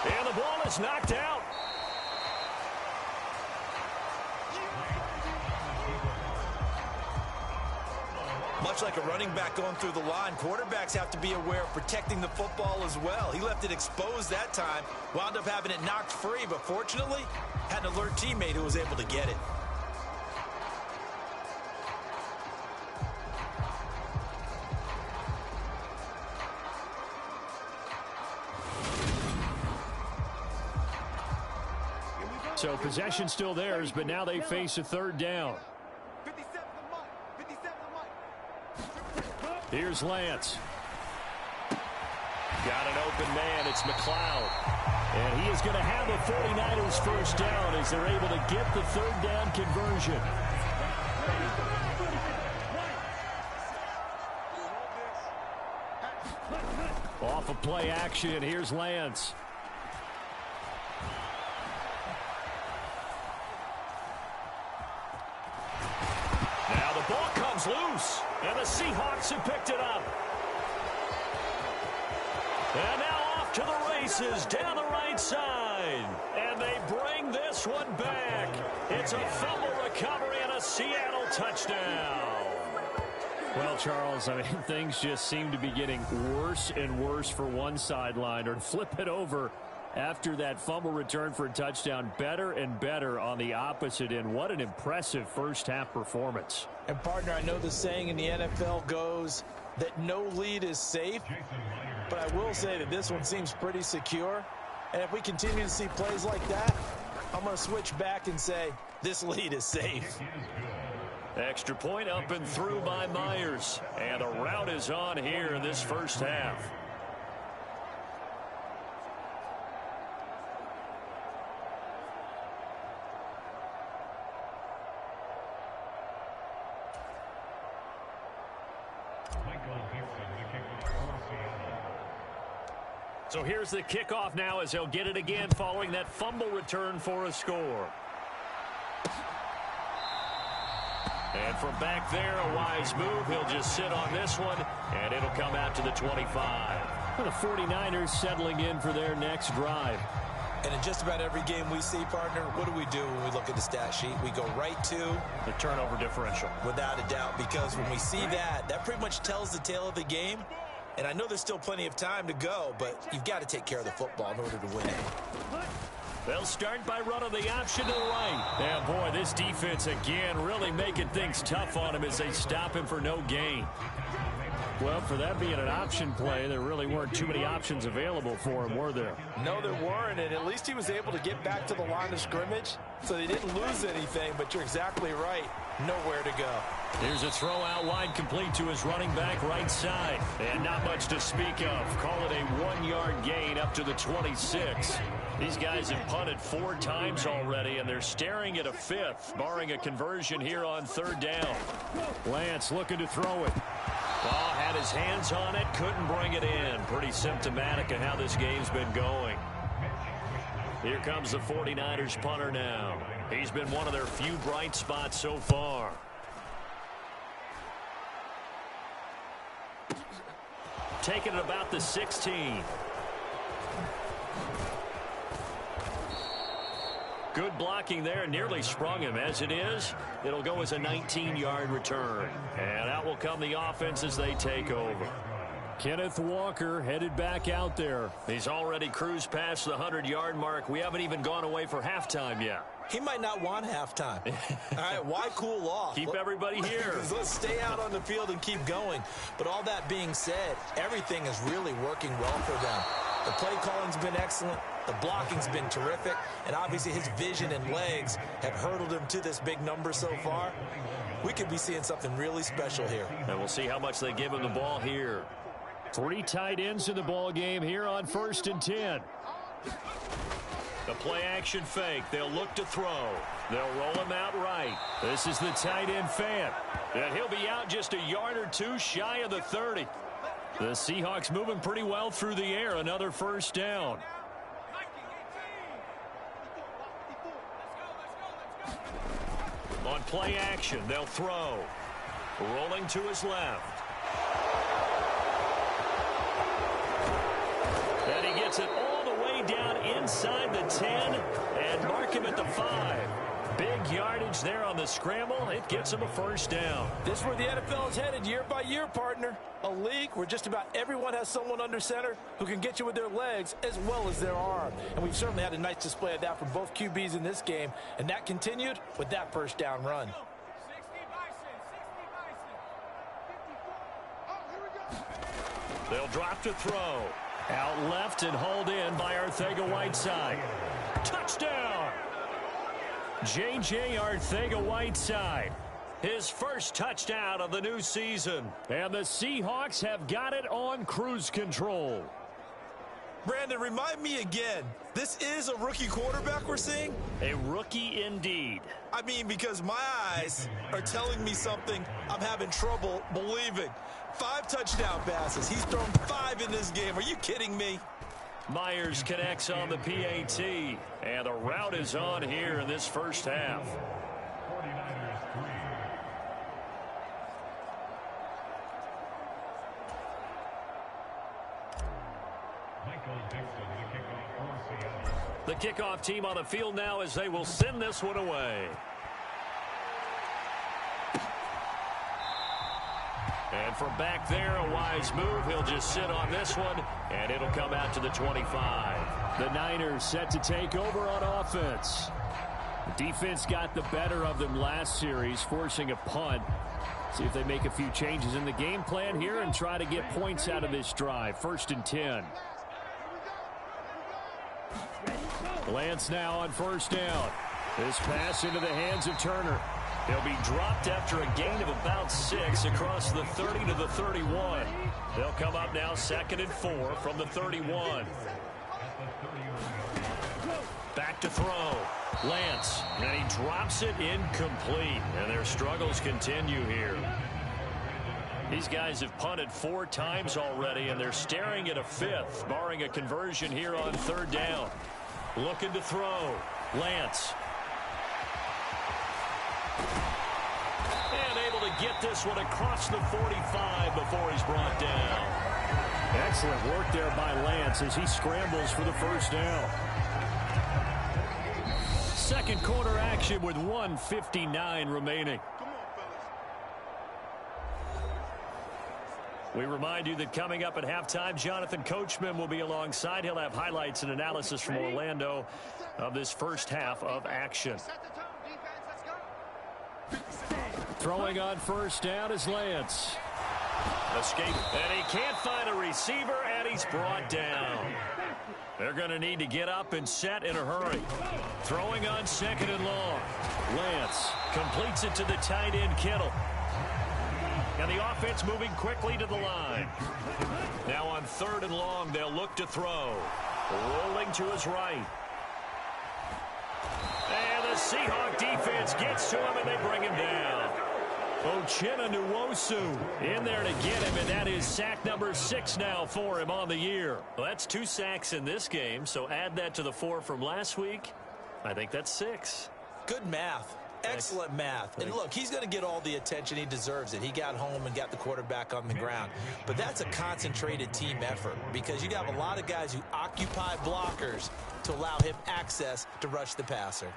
And the ball is knocked out. Much like a running back going through the line, quarterbacks have to be aware of protecting the football as well. He left it exposed that time, wound up having it knocked free, but fortunately, had an alert teammate who was able to get it. So possession still theirs, but now they face a 3rd down. Here's Lance. Got an open man. It's McLeod. And he is going to have the 49ers first down as they're able to get the 3rd down conversion. Off of play action, here's Lance. Now the ball comes loose, and the Seahawks have picked it up. And now off to the races down the right side. And they bring this one back. It's a fumble recovery and a Seattle touchdown. Well, Charles, I mean, things just seem to be getting worse and worse for one sideline. Or to flip it over, After that fumble return for a touchdown, better and better on the opposite end. What an impressive first-half performance. And, partner, I know the saying in the NFL goes that no lead is safe, but I will say that this one seems pretty secure. And if we continue to see plays like that, I'm going to switch back and say this lead is safe. Extra point up and through by Myers. And the route is on here in this first half. So here's the kickoff now as he'll get it again following that fumble return for a score. And from back there, a wise move. He'll just sit on this one, and it'll come out to the 25. The 49ers settling in for their next drive. And in just about every game we see, partner, what do we do when we look at the stat sheet? We go right to the turnover differential. Without a doubt, because when we see that, that pretty much tells the tale of the game. And I know there's still plenty of time to go, but you've got to take care of the football in order to win it. They'll start by running the option to the right. Yeah, boy, this defense again really making things tough on him as they stop him for no gain. Well, for that being an option play, there really weren't too many options available for him, were there? No, there weren't, and at least he was able to get back to the line of scrimmage, so they didn't lose anything, but you're exactly right. Nowhere to go. Here's a throw out wide, complete to his running back right side. And not much to speak of. Call it a 1-yard gain up to the 26. These guys have punted 4 times already, and they're staring at a 5th, barring a conversion here on 3rd down. Lance looking to throw it. Oh, had his hands on it, couldn't bring it in. Pretty symptomatic of how this game's been going. Here comes the 49ers punter now. He's been one of their few bright spots so far. Taking it about the 16. Good blocking there, nearly sprung him. As it is, it'll go as a 19-yard return. And out will come the offense as they take over. Kenneth Walker headed back out there. He's already cruised past the 100-yard mark. We haven't even gone away for halftime yet. He might not want halftime. All right, why cool off? Keep everybody here. Let's stay out on the field and keep going. But all that being said, everything is really working well for them. The play calling's been excellent. The blocking's been terrific. And obviously his vision and legs have hurdled him to this big number so far. We could be seeing something really special here. And we'll see how much they give him the ball here. 3 tight ends in the ball game here on 1st and 10. The play action fake. They'll look to throw. They'll roll him out right. This is the tight end fan. And he'll be out just a yard or 2 shy of the 30. The Seahawks moving pretty well through the air. Another 1st down. On play action, they'll throw. Rolling to his left. And he gets it all the way down inside the 10 and mark him at the 5. Big yardage there on the scramble. It gets him a 1st down. This is where the NFL is headed year by year, partner. A league where just about everyone has someone under center who can get you with their legs as well as their arm. And we've certainly had a nice display of that from both QBs in this game. And that continued with that 1st down run. They'll drop to throw. Out left and hauled in by Arcega-Whiteside. Touchdown! J.J. Arcega-Whiteside. His first touchdown of the new season. And the Seahawks have got it on cruise control. Brandon, remind me again, this is a rookie quarterback we're seeing? A rookie indeed. I mean, because my eyes are telling me something I'm having trouble believing. 5 touchdown passes. He's thrown 5 in this game. Are you kidding me? Myers connects on the PAT. And the route is on here in this first half. The kickoff team on the field now as they will send this one away. And from back there, a wise move. He'll just sit on this one, and it'll come out to the 25. The Niners set to take over on offense. The defense got the better of them last series, forcing a punt. See if they make a few changes in the game plan here and try to get points out of this drive. 1st and 10. Lance now on 1st down. This pass into the hands of Turner. He'll be dropped after a gain of about 6 across the 30 to the 31. They'll come up now 2nd and 4 from the 31. Back to throw. Lance, and he drops it incomplete. And their struggles continue here. These guys have punted 4 times already, and they're staring at a 5th, barring a conversion here on 3rd down. Looking to throw. Lance. And able to get this one across the 45 before he's brought down. Excellent work there by Lance as he scrambles for the 1st down. Second quarter action with 1:59 remaining. We remind you that coming up at halftime, Jonathan Coachman will be alongside. He'll have highlights and analysis from Orlando of this first half of action. Throwing on 1st down is Lance. Escape, and he can't find a receiver, and he's brought down. They're going to need to get up and set in a hurry. Throwing on 2nd and long. Lance completes it to the tight end, Kittle. And the offense moving quickly to the line. Now on 3rd and long, they'll look to throw. Rolling to his right. And the Seahawks defense gets to him, and they bring him down. Uchenna Nwosu in there to get him, and that is sack number 6 now for him on the year. Well, that's 2 sacks in this game, so add that to the 4 from last week. I think that's 6. Good math. Excellent math. And look, he's going to get all the attention. He deserves it. He got home and got the quarterback on the ground. But that's a concentrated team effort because you have a lot of guys who occupy blockers to allow him access to rush the passer.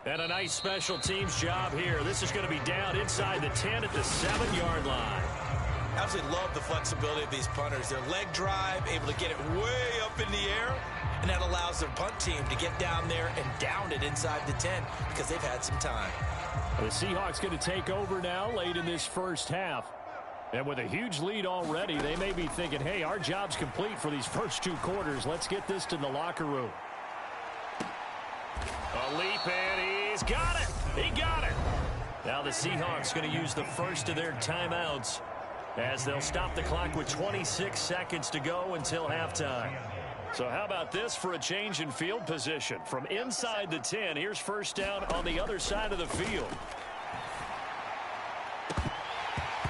And a nice special teams job here. This is going to be down inside the 10 at the 7-yard line. Absolutely love the flexibility of these punters. Their leg drive, able to get it way up in the air, and that allows their punt team to get down there and down it inside the 10 because they've had some time. The Seahawks going to take over now late in this first half. And with a huge lead already, they may be thinking, hey, our job's complete for these first 2 quarters. Let's get this to the locker room. A leap, and he's got it. He got it. Now the Seahawks going to use the first of their timeouts as they'll stop the clock with 26 seconds to go until halftime. So how about this for a change in field position? From inside the 10, here's 1st down on the other side of the field.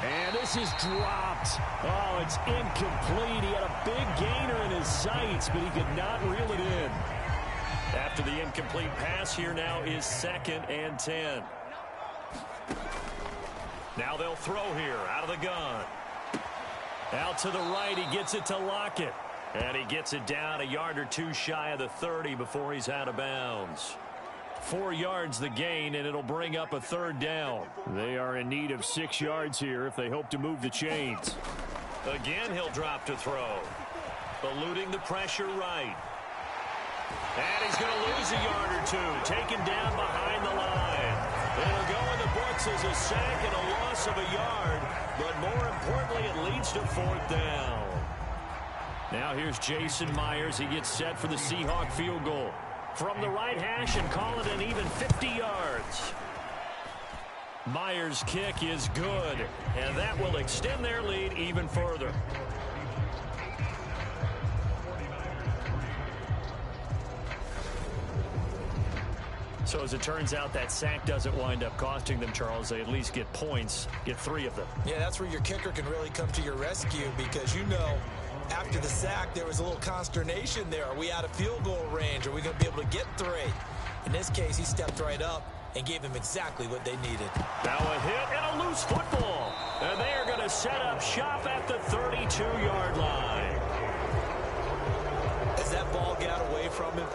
And this is dropped. Oh, it's incomplete. He had a big gainer in his sights, but he could not reel it in. After the incomplete pass, here now is 2nd and 10. Now they'll throw here out of the gun. Out to the right, he gets it to Lockett. And he gets it down a yard or 2 shy of the 30 before he's out of bounds. 4 yards the gain, and it'll bring up a 3rd down. They are in need of 6 yards here if they hope to move the chains. Again, he'll drop to throw. Eluding the pressure right. And he's going to lose a yard or 2, taken down behind the line. It'll go in the books as a sack and a loss of a yard, but more importantly, it leads to 4th down. Now here's Jason Myers. He gets set for the Seahawk field goal. From the right hash and call it an even 50 yards. Myers' kick is good, and that will extend their lead even further. So as it turns out, that sack doesn't wind up costing them, Charles. They at least get points, get 3 of them. Yeah, that's where your kicker can really come to your rescue because you know after the sack there was a little consternation there. Are we out of field goal range? Are we going to be able to get 3? In this case, he stepped right up and gave them exactly what they needed. Now a hit and a loose football. And they are going to set up shop at the 32-yard line. As that ball got away from him,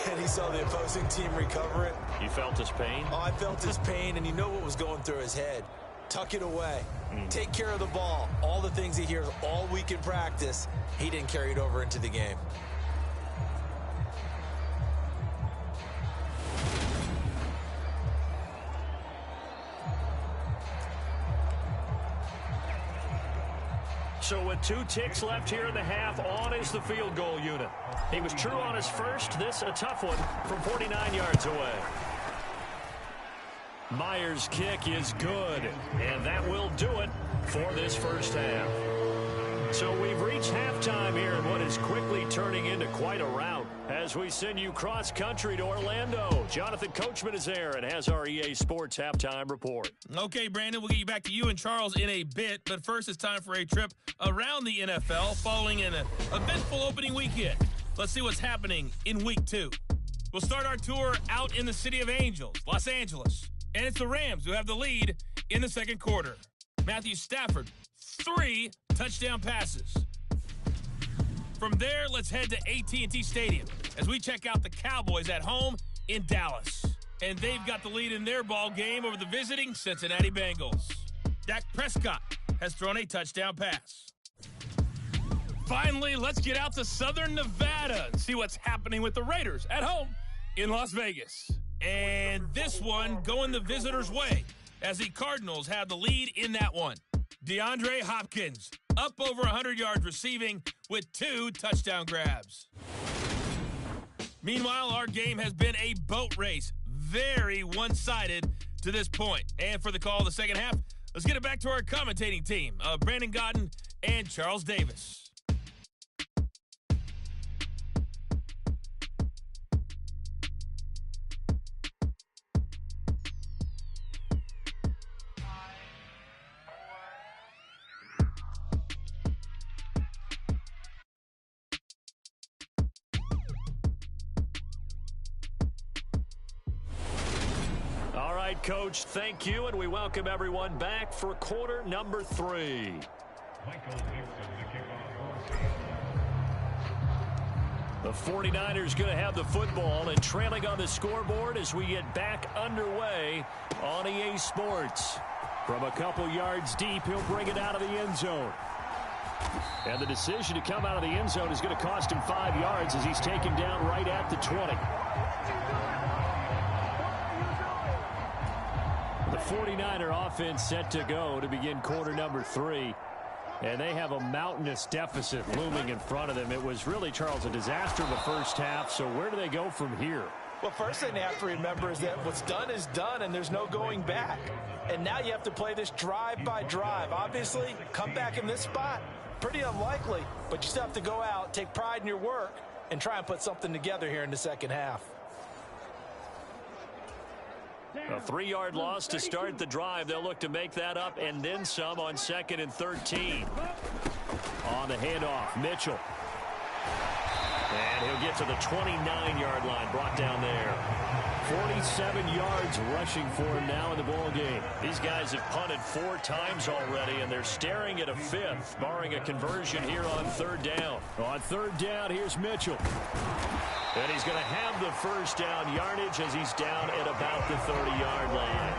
and he saw the opposing team recover it. You felt his pain? Oh, I felt his pain, and you know what was going through his head. Tuck it away. Take care of the ball. All the things he hears all week in practice, he didn't carry it over into the game. So with 2 ticks left here in the half, on is the field goal unit. He was true on his first. This a tough one from 49 yards away. Myers' kick is good, and that will do it for this first half. So we've reached halftime here in what is quickly turning into quite a rout as we send you cross-country to Orlando. Jonathan Coachman is there and has our EA Sports halftime report. Okay, Brandon, we'll get you back to you and Charles in a bit, but first it's time for a trip around the NFL following an eventful opening weekend. Let's see what's happening in Week 2. We'll start our tour out in the City of Angels, Los Angeles, and it's the Rams who have the lead in the second quarter. Matthew Stafford, 3 touchdown passes. From there, let's head to AT&T Stadium as we check out the Cowboys at home in Dallas. And they've got the lead in their ball game over the visiting Cincinnati Bengals. Dak Prescott has thrown a touchdown pass. Finally, let's get out to Southern Nevada and see what's happening with the Raiders at home in Las Vegas. And this one going the visitors' way as the Cardinals have the lead in that one. DeAndre Hopkins up over 100 yards receiving with 2 touchdown grabs. Meanwhile, our game has been a boat race. Very one-sided to this point. And for the call of the second half, let's get it back to our commentating team, Brandon Godden and Charles Davis. Coach, thank you, and we welcome everyone back for quarter number 3. The 49ers going to have the football and trailing on the scoreboard as we get back underway on EA Sports. From a couple yards deep, he'll bring it out of the end zone. And the decision to come out of the end zone is going to cost him 5 yards as he's taken down right at the 20. The 49er offense set to go to begin quarter number 3. And they have a mountainous deficit looming in front of them. It was really, Charles, a disaster in the first half. So where do they go from here? Well, first thing they have to remember is that what's done is done, and there's no going back. And now you have to play this drive by drive. Obviously, come back in this spot, pretty unlikely. But you still have to go out, take pride in your work, and try and put something together here in the second half. A 3-yard loss to start the drive. They'll look to make that up and then some on 2nd and 13. On the handoff, Mitchell. And he'll get to the 29-yard line, brought down there. 47 yards rushing for him now in the ball game. These guys have punted 4 times already, and they're staring at a 5th, barring a conversion here on 3rd down. On 3rd down, here's Mitchell. And he's going to have the first down yardage as he's down at about the 30-yard line.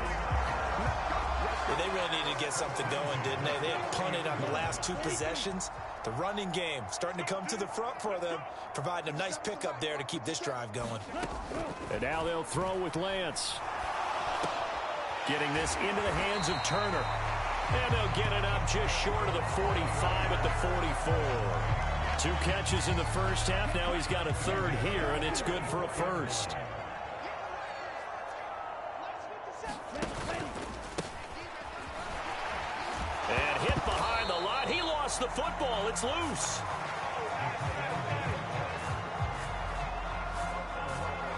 Yeah, they really needed to get something going, didn't they? They had punted on the last 2 possessions. The running game starting to come to the front for them, providing a nice pickup there to keep this drive going. And now they'll throw with Lance. Getting this into the hands of Turner. And they'll get it up just short of the 45 at the 44. 2 catches in the first half. Now he's got a 3rd here, and it's good for a 1st. And hit behind the line. He lost the football. It's loose.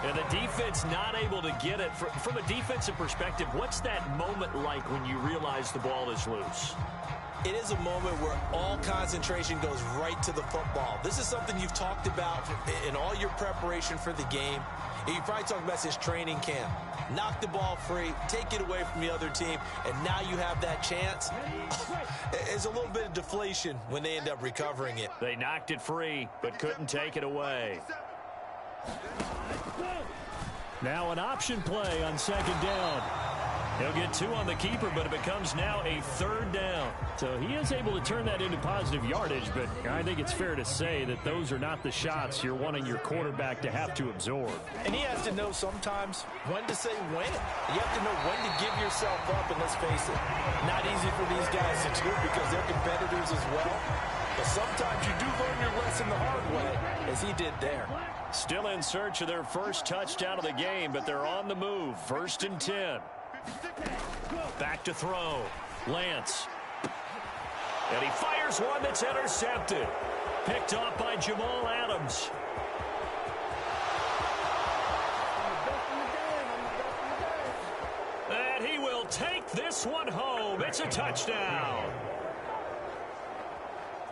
And the defense not able to get it. From a defensive perspective, what's that moment like when you realize the ball is loose? It is a moment where all concentration goes right to the football. This is something you've talked about in all your preparation for the game. And you probably talked about this training camp. Knock the ball free, take it away from the other team, and now you have that chance. It's a little bit of deflation when they end up recovering it. They knocked it free, but couldn't take it away. Now an option play on second down. He'll get 2 on the keeper, but it becomes now a third down. So he is able to turn that into positive yardage, but I think it's fair to say that those are not the shots you're wanting your quarterback to have to absorb. And he has to know sometimes when to say when. You have to know when to give yourself up, and let's face it, not easy for these guys to do because they're competitors as well. But sometimes you do learn your lesson the hard way, as he did there. Still in search of their first touchdown of the game, but they're on the move. 1st and 10. Back to throw. Lance. And he fires one that's intercepted. Picked off by Jamal Adams. And he will take this one home. It's a touchdown.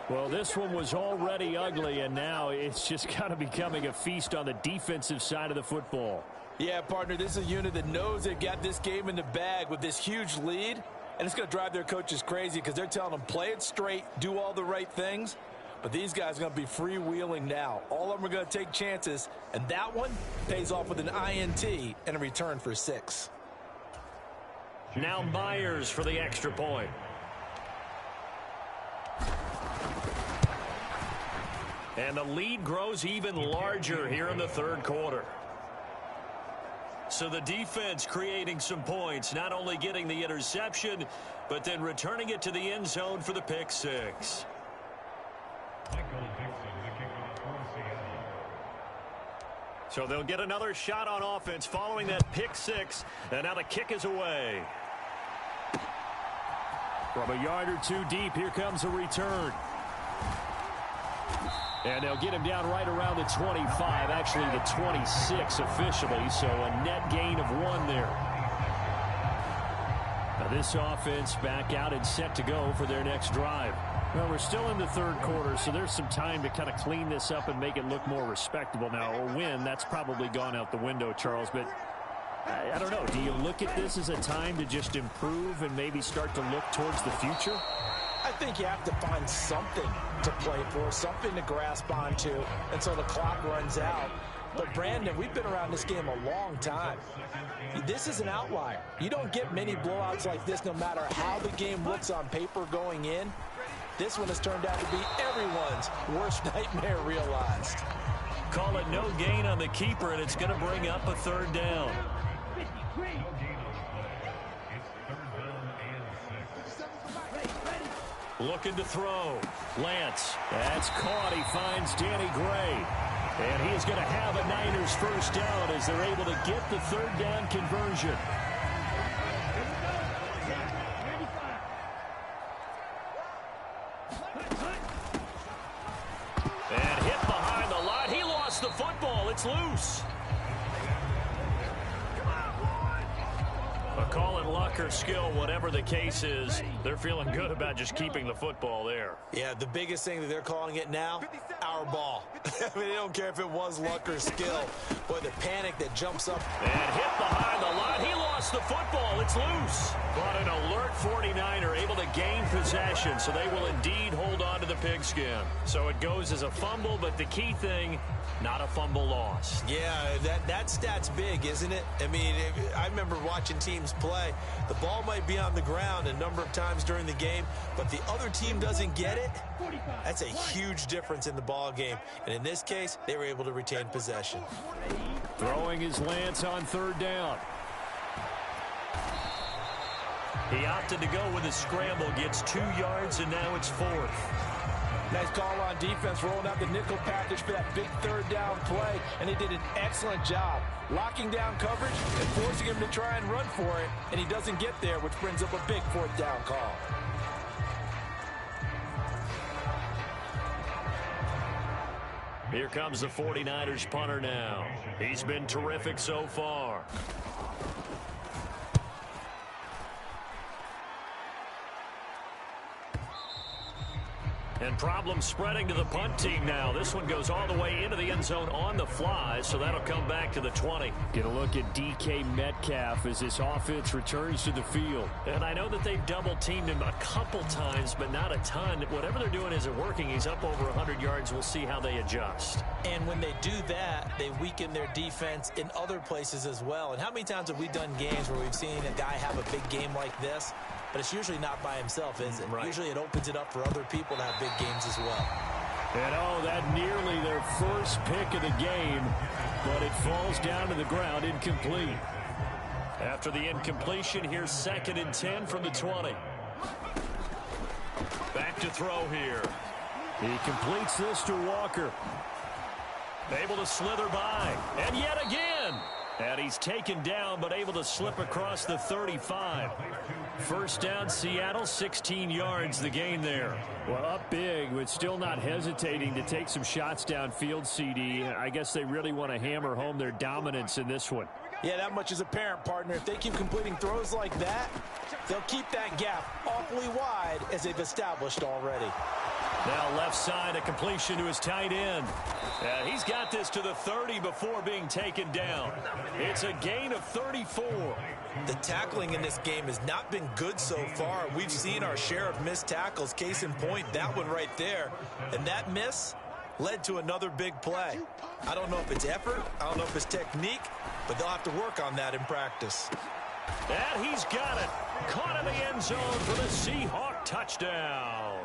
Well, this one was already ugly, and now it's just kind of becoming a feast on the defensive side of the football. Yeah, partner, this is a unit that knows they've got this game in the bag with this huge lead, and it's going to drive their coaches crazy because they're telling them play it straight, do all the right things, but these guys are going to be freewheeling now. All of them are going to take chances, and that one pays off with an INT and a return for 6. Now Myers for the extra point. And the lead grows even larger here in the third quarter. So the defense creating some points, not only getting the interception, but then returning it to the end zone for the pick 6. So they'll get another shot on offense following that pick 6, and now the kick is away. From a yard or 2 deep, here comes a return. And they'll get him down right around the 25, actually the 26 officially, so a net gain of 1 there. Now this offense back out and set to go for their next drive. Well, we're still in the third quarter, so there's some time to kind of clean this up and make it look more respectable. Now, a win, that's probably gone out the window, Charles, but I don't know. Do you look at this as a time to just improve and maybe start to look towards the future? I think you have to find something to play for, something to grasp onto, and so the clock runs out. But, Brandon, we've been around this game a long time. This is an outlier. You don't get many blowouts like this no matter how the game looks on paper going in. This one has turned out to be everyone's worst nightmare realized. Call it no gain on the keeper, and it's going to bring up a third down. Looking to throw. Lance. That's caught. He finds Danny Gray. And he is going to have a Niners first down as they're able to get the third down conversion. And hit behind the line. He lost the football. It's loose. Call it luck or skill, whatever the case is, they're feeling good about just keeping the football there. Yeah, the biggest thing that they're calling it now, our ball. I mean, they don't care if it was luck or skill. Boy, the panic that jumps up. And hit behind the line. He lost the football. It's loose. But an alert 49er able to gain possession, so they will indeed hold on to the pigskin. So it goes as a fumble, but the key thing, not a fumble loss. Yeah, that stat's big, isn't it? I mean, I remember watching teams play. The ball might be on the ground a number of times during the game, but the other team doesn't get it. That's a huge difference in the ball game. And in this case, they were able to retain possession. Throwing his Lance on third down. He opted to go with a scramble, gets 2 yards, and now it's 4th. Nice call on defense, rolling out the nickel package for that big third down play, and they did an excellent job locking down coverage and forcing him to try and run for it, and he doesn't get there, which brings up a big 4th down call. Here comes the 49ers punter now. He's been terrific so far. And problems spreading to the punt team now. This one goes all the way into the end zone on the fly, so that'll come back to the 20. Get a look at DK Metcalf as this offense returns to the field. And I know that they've double-teamed him a couple times, but not a ton. Whatever they're doing isn't working. He's up over 100 yards. We'll see how they adjust. And when they do that, they weaken their defense in other places as well. And how many times have we done games where we've seen a guy have a big game like this? But it's usually not by himself, is it? Right. Usually it opens it up for other people to have big games as well. And oh, that nearly their first pick of the game, but it falls down to the ground incomplete. After the incompletion, here's 2nd and 10 from the 20. Back to throw here. He completes this to Walker. Able to slither by. And yet again. And he's taken down, but able to slip across the 35. First down, Seattle, 16 yards the gain there. Well, up big, but still not hesitating to take some shots downfield, CD. I guess they really want to hammer home their dominance in this one. Yeah, that much is apparent, partner. If they keep completing throws like that, they'll keep that gap awfully wide as they've established already. Now left side, a completion to his tight end. And he's got this to the 30 before being taken down. It's a gain of 34. The tackling in this game has not been good so far. We've seen our share of missed tackles. Case in point, that one right there. And that miss led to another big play. I don't know if it's effort. I don't know if it's technique. But they'll have to work on that in practice. And he's got it. Caught in the end zone for the Seahawks touchdown.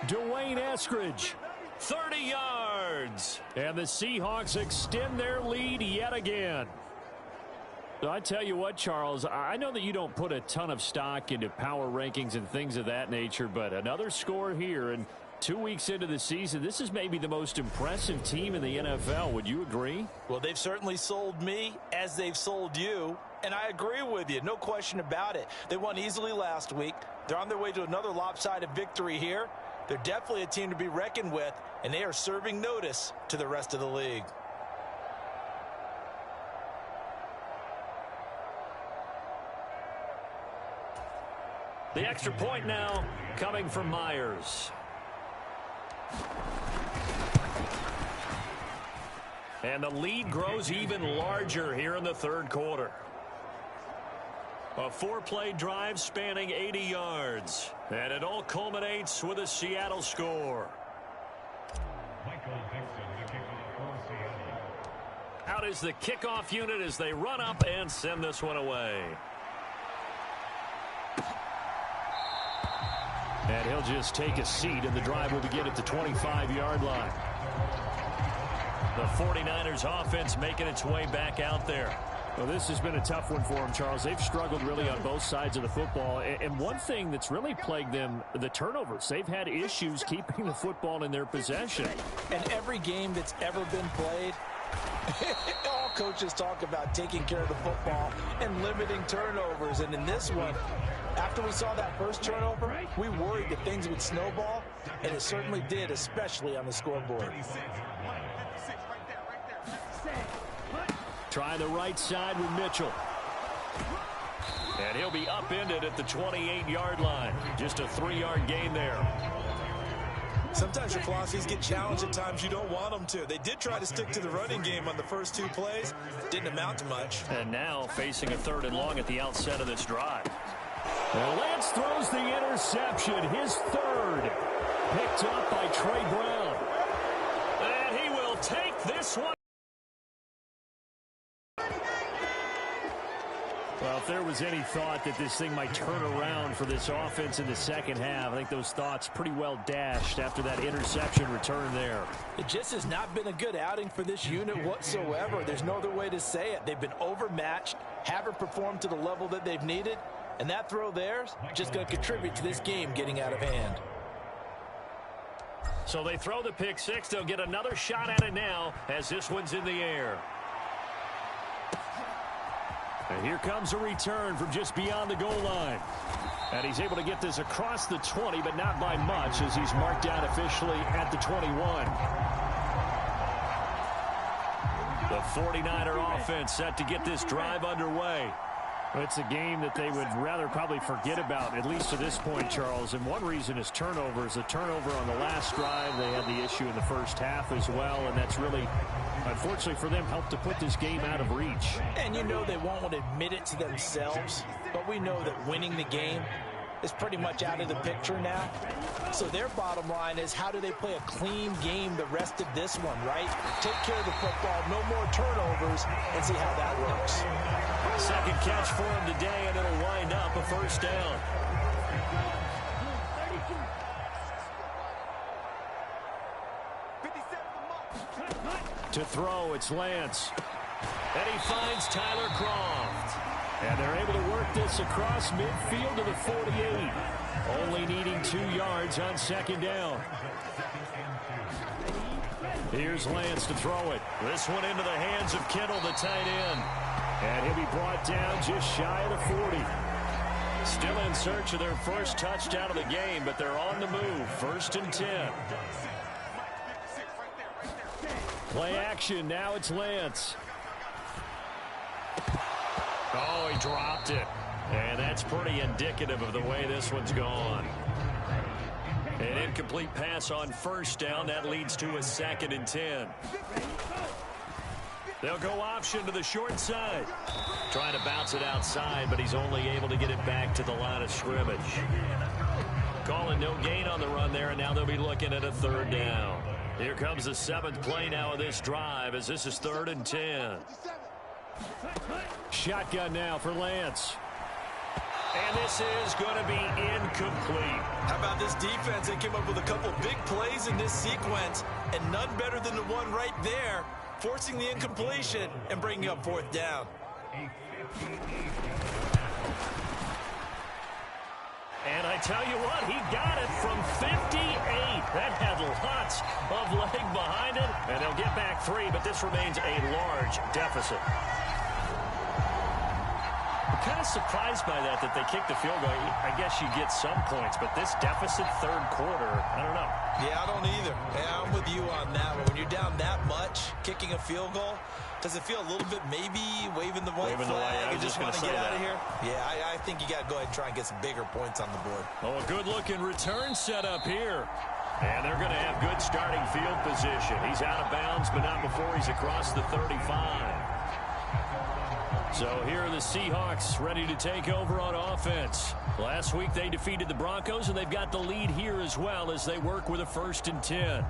Dwayne Eskridge. 30 yards. And the Seahawks extend their lead yet again. So I tell you what, Charles, I know that you don't put a ton of stock into power rankings and things of that nature, but another score here, and 2 weeks into the season, this is maybe the most impressive team in the NFL. Would you agree? Well, they've certainly sold me as they've sold you, and I agree with you. No question about it. They won easily last week. They're on their way to another lopsided victory here. They're definitely a team to be reckoned with, and they are serving notice to the rest of the league. The extra point now coming from Myers. And the lead grows even larger here in the third quarter. A 4-play drive spanning 80 yards. And it all culminates with a Seattle score. Out is the kickoff unit as they run up and send this one away. And he'll just take a seat, and the drive will begin at the 25-yard line. The 49ers offense making its way back out there. Well, this has been a tough one for them, Charles. They've struggled really on both sides of the football. And one thing that's really plagued them, the turnovers. They've had issues keeping the football in their possession. And every game that's ever been played, all coaches talk about taking care of the football and limiting turnovers. And in this one, after we saw that first turnover, we worried that things would snowball, and it certainly did, especially on the scoreboard. Try the right side with Mitchell. And he'll be upended at the 28-yard line. Just a 3-yard gain there. Sometimes your philosophies get challenged at times you don't want them to. They did try to stick to the running game on the first 2 plays. Didn't amount to much. And now facing a 3rd and long at the outset of this drive. And Lance throws the interception, his 3rd. Picked up by Trey Brown. And he will take this one. Well, if there was any thought that this thing might turn around for this offense in the second half, I think those thoughts pretty well dashed after that interception return there. It just has not been a good outing for this unit whatsoever. There's no other way to say it. They've been overmatched, haven't performed to the level that they've needed, and that throw there's just going to contribute to this game getting out of hand. So they throw the pick 6. They'll get another shot at it now as this one's in the air. And here comes a return from just beyond the goal line. And he's able to get this across the 20, but not by much as he's marked down officially at the 21. The 49er offense set to get this drive underway. It's a game that they would rather probably forget about, at least to this point, Charles. And one reason is turnovers. A turnover on the last drive. They had the issue in the first half as well, and that's really, unfortunately for them, helped to put this game out of reach. And you know they won't want to admit it to themselves, but we know that winning the game is pretty much out of the picture now. So their bottom line is, how do they play a clean game the rest of this one, right? Take care of the football, no more turnovers, and see how that works. Second catch for him today, and it'll wind up a first down. To throw, it's Lance. And he finds Tyler Croft. And they're able to work this across midfield to the 48. Only needing 2 yards on second down. Here's Lance to throw it. This one into the hands of Kittle, the tight end. And he'll be brought down just shy of the 40. Still in search of their first touchdown of the game, but they're on the move. 1st and 10. Play action. Now it's Lance. Oh, he dropped it. And that's pretty indicative of the way this one's gone. An incomplete pass on first down. That leads to a 2nd and 10. They'll go option to the short side. Trying to bounce it outside, but he's only able to get it back to the line of scrimmage. Calling no gain on the run there, and now they'll be looking at a 3rd down. Here comes the 7th play now of this drive, as this is 3rd and 10. Shotgun now for Lance. And this is going to be incomplete. How about this defense? They came up with a couple big plays in this sequence, and none better than the one right there, forcing the incompletion and bringing up 4th down. And I tell you what, he got it from 58. That had lots of leg behind it. And they'll get back 3, but this remains a large deficit. I'm kind of surprised by that they kicked the field goal. I guess you get some points, but this deficit 3rd quarter, I don't know. Yeah, I don't either. Yeah, I'm with you on that one. When you're down that much, kicking a field goal, does it feel a little bit maybe waving the white flag? I was just going to get out of here? Yeah, I think you got to go ahead and try and get some bigger points on the board. Oh, a good-looking return set up here. And they're going to have good starting field position. He's out of bounds, but not before he's across the 35. So here are the Seahawks ready to take over on offense. Last week they defeated the Broncos, and they've got the lead here as well as they work with a 1st and 10.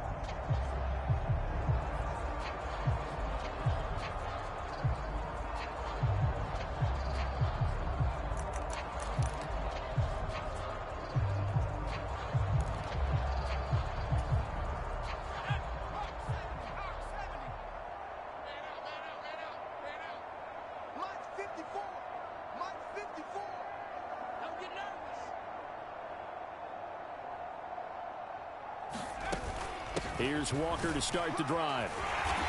Here's Walker to start the drive.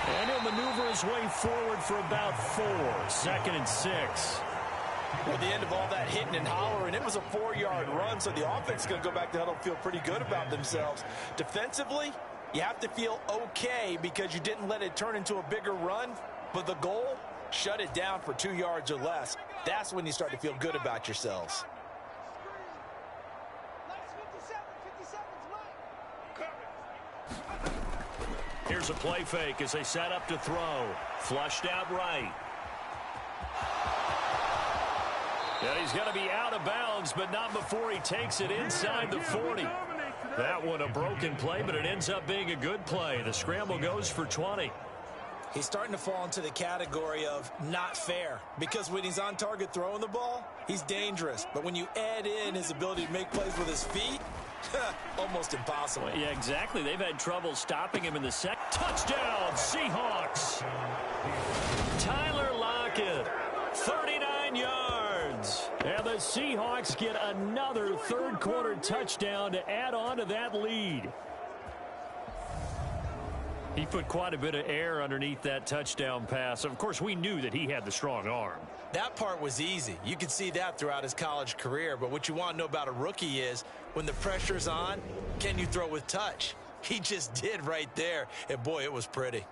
And he'll maneuver his way forward for about 4. 2nd and 6. At the end of all that hitting and hollering, it was a 4-yard run, so the offense is going to go back to huddle and feel pretty good about themselves. Defensively, you have to feel okay because you didn't let it turn into a bigger run, but the goal, shut it down for 2 yards or less. That's when you start to feel good about yourselves. Here's a play fake as they set up to throw. Flushed out right. Yeah, he's going to be out of bounds, but not before he takes it inside the 40. That one a broken play, but it ends up being a good play. The scramble goes for 20. He's starting to fall into the category of not fair, because when he's on target throwing the ball, he's dangerous. But when you add in his ability to make plays with his feet, almost impossible. Well, yeah, exactly. They've had trouble stopping him in the second. Touchdown, Seahawks. Tyler Lockett, 39 yards. And the Seahawks get another 3rd quarter touchdown to add on to that lead. He put quite a bit of air underneath that touchdown pass. Of course, we knew that he had the strong arm. That part was easy. You could see that throughout his college career. But what you want to know about a rookie is when the pressure's on, can you throw with touch? He just did right there. And, boy, it was pretty.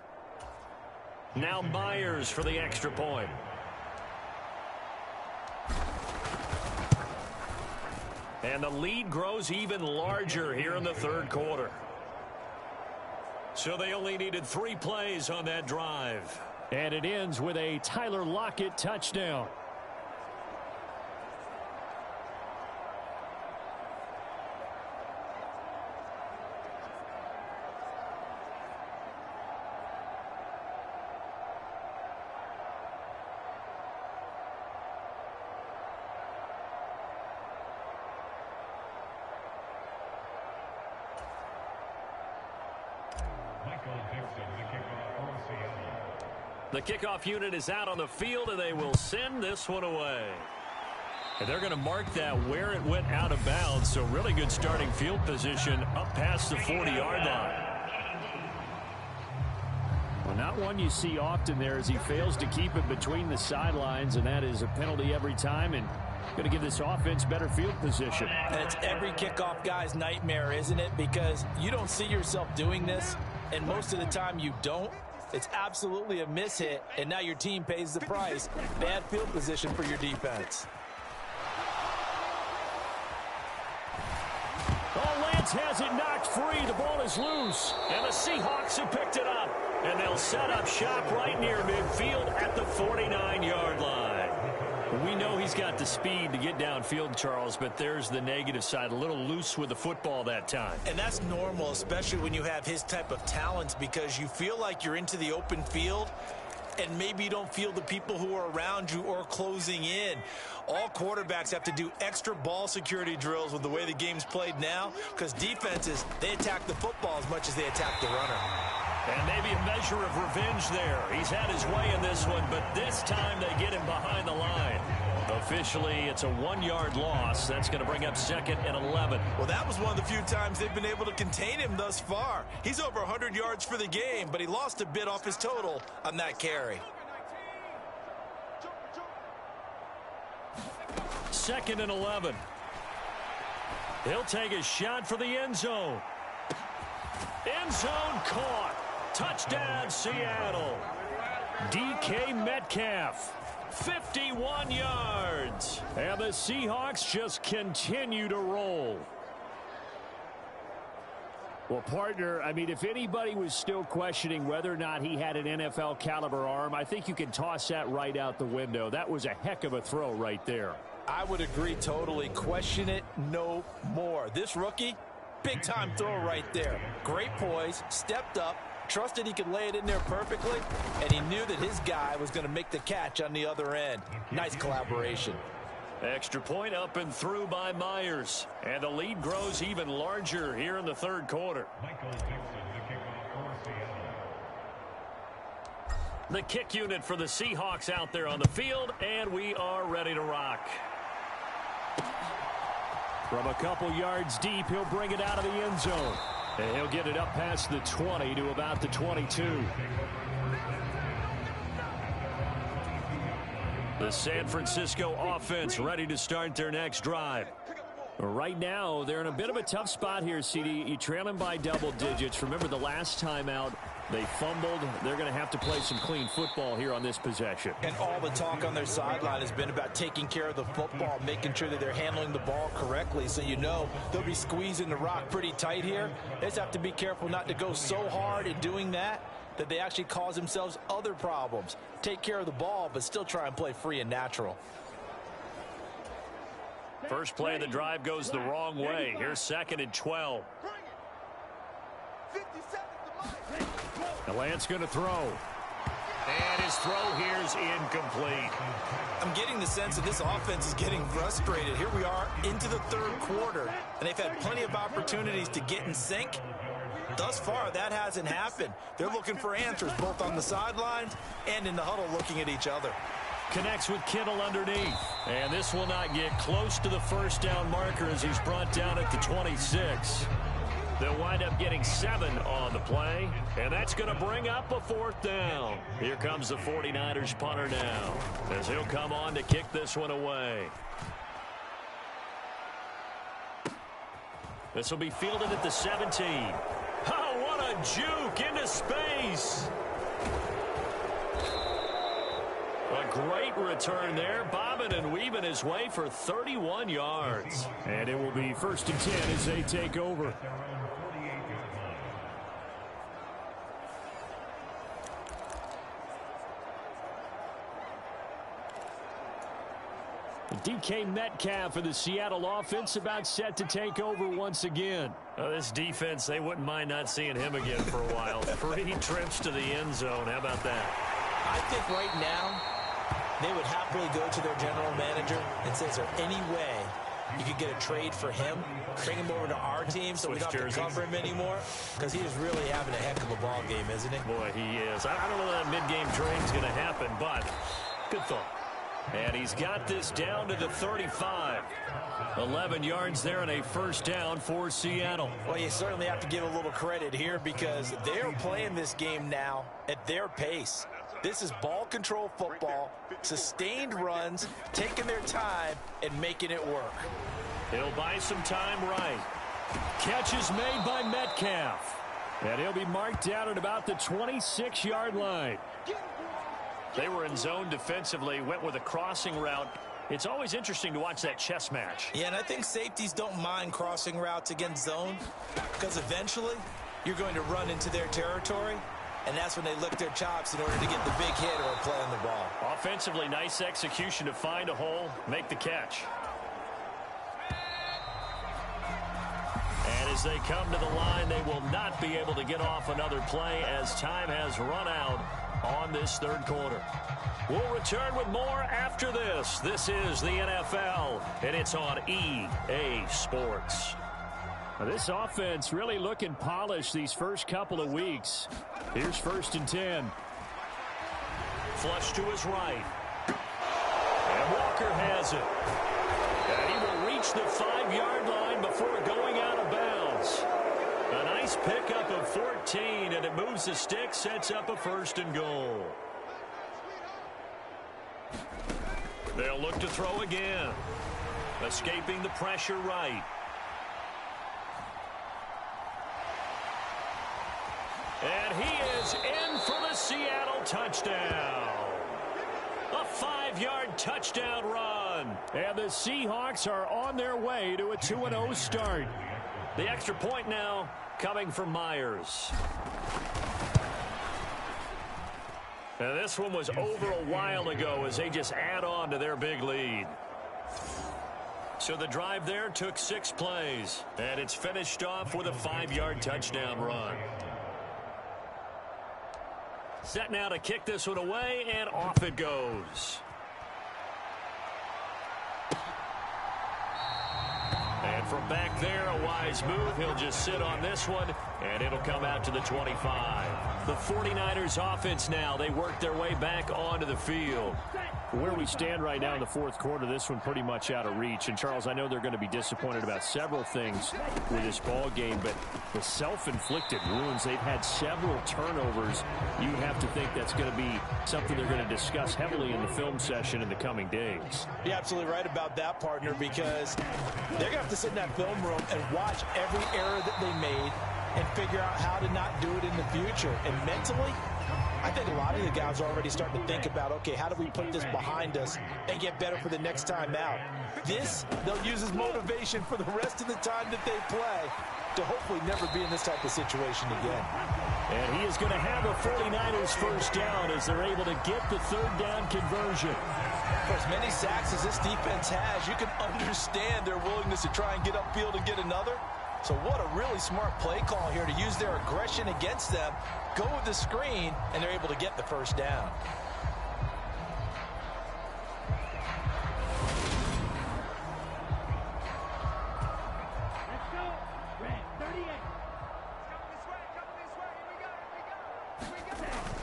Now Myers for the extra point. And the lead grows even larger here in the third quarter. So they only needed 3 plays on that drive. And it ends with a Tyler Lockett touchdown. The kickoff unit is out on the field, and they will send this one away. And they're going to mark that where it went out of bounds, so really good starting field position up past the 40-yard line. Well, not one you see often there as he fails to keep it between the sidelines, and that is a penalty every time, and going to give this offense better field position. And it's every kickoff guy's nightmare, isn't it? Because you don't see yourself doing this, and most of the time you don't. It's absolutely a mishit, and now your team pays the price. Bad field position for your defense. Oh, Lance has it knocked free. The ball is loose. And the Seahawks have picked it up. And they'll set up shop right near midfield at the 49-yard line. We know he's got the speed to get downfield, Charles, but there's the negative side. A little loose with the football that time. And that's normal, especially when you have his type of talents, because you feel like you're into the open field and maybe you don't feel the people who are around you or closing in. All quarterbacks have to do extra ball security drills with the way the game's played now, because defenses, they attack the football as much as they attack the runner. And maybe a measure of revenge there. He's had his way in this one, but this time they get him behind the line. Officially, it's a 1-yard loss. That's going to bring up 2nd and 11. Well, that was one of the few times they've been able to contain him thus far. He's over 100 yards for the game, but he lost a bit off his total on that carry. 2nd and 11. He'll take a shot for the end zone. End zone caught. Touchdown, Seattle. DK Metcalf, 51 yards. And the Seahawks just continue to roll. Well, partner, I mean, if anybody was still questioning whether or not he had an NFL caliber arm, I think you can toss that right out the window. That was a heck of a throw right there. I would agree totally. Question it no more. This rookie, big time throw right there. Great poise, stepped up, trusted he could lay it in there perfectly, and he knew that his guy was going to make the catch on the other end. Nice collaboration. Extra point up and through by Myers. And the lead grows even larger here in the third quarter. The kick unit for the Seahawks out there on the field, and we are ready to rock. From a couple yards deep, he'll bring it out of the end zone. And he'll get it up past the 20 to about the 22. The San Francisco offense ready to start their next drive. Right now, they're in a bit of a tough spot here, CD. You trail them by double digits. Remember the last time out, they fumbled. They're going to have to play some clean football here on this possession. And all the talk on their sideline has been about taking care of the football, making sure that they're handling the ball correctly. So you know they'll be squeezing the rock pretty tight here. They just have to be careful not to go so hard in doing that they actually cause themselves other problems. Take care of the ball, but still try and play free and natural. First play of the drive goes the wrong way. Here's 2nd and 12. The Lance going to throw. And his throw here is incomplete. I'm getting the sense that this offense is getting frustrated. Here we are into the third quarter, and they've had plenty of opportunities to get in sync. Thus far, that hasn't happened. They're looking for answers both on the sidelines and in the huddle looking at each other. Connects with Kittle underneath. And this will not get close to the first down marker as he's brought down at the 26. They'll wind up getting 7 on the play, and that's going to bring up a 4th down. Here comes the 49ers punter now as he'll come on to kick this one away. This will be fielded at the 17. Oh, what a juke into space. A great return there, bobbing and weaving his way for 31 yards. And it will be 1st and 10 as they take over. DK Metcalf for the Seattle offense about set to take over once again. This defense, they wouldn't mind not seeing him again for a while. 3 trips to the end zone. How about that? I think right now they would happily go to their general manager and say, is there any way you could get a trade for him, bring him over to our team so we don't have to cover him anymore? Because he is really having a heck of a ball game, isn't he? Boy, he is. I don't know that mid-game trade is going to happen, but good thought. And he's got this down to the 35. 11 yards there and a 1st down for Seattle. Well, you certainly have to give a little credit here because they're playing this game now at their pace. This is ball control football, sustained runs, taking their time and making it work. He'll buy some time right. Catch is made by Metcalf. And he'll be marked down at about the 26-yard line. They were in zone defensively, went with a crossing route. It's always interesting to watch that chess match. Yeah, and I think safeties don't mind crossing routes against zone because eventually you're going to run into their territory, and that's when they lick their chops in order to get the big hit or play on the ball. Offensively, nice execution to find a hole, make the catch. And as they come to the line, they will not be able to get off another play as time has run out on this 3rd quarter. We'll return with more after this. This is the NFL, and it's on EA Sports. Now, this offense really looking polished these first couple of weeks. Here's 1st and 10. Flush to his right. And Walker has it. And he will reach the 5-yard line before going out of bounds. A nice pickup of 14, and it moves the stick, sets up a 1st and goal. They'll look to throw again. Escaping the pressure right. And he is in for the Seattle touchdown. A 5-yard touchdown run. And the Seahawks are on their way to a 2-0 start. The extra point now coming from Myers. And this one was over a while ago as they just add on to their big lead. So the drive there took 6 plays, and it's finished off with a 5-yard touchdown run. Set now to kick this one away, and off it goes. And from back there, a wise move. He'll just sit on this one, and it'll come out to the 25. The 49ers offense now, they work their way back onto the field. Where we stand right now in the 4th quarter, this one pretty much out of reach. And, Charles, I know they're going to be disappointed about several things with this ball game, but the self-inflicted wounds, they've had several turnovers. You would have to think that's going to be something they're going to discuss heavily in the film session in the coming days. You're absolutely right about that, partner, because they're going to have to sit in that film room and watch every error that they made and figure out how to not do it in the future. And mentally, I think a lot of the guys are already starting to think about, okay, how do we put this behind us and get better for the next time out? This, they'll use as motivation for the rest of the time that they play to hopefully never be in this type of situation again. And he is going to have a 49ers 1st down as they're able to get the 3rd down conversion. For as many sacks as this defense has, you can understand their willingness to try and get upfield and get another. So what a really smart play call here to use their aggression against them, go with the screen, and they're able to get the 1st down.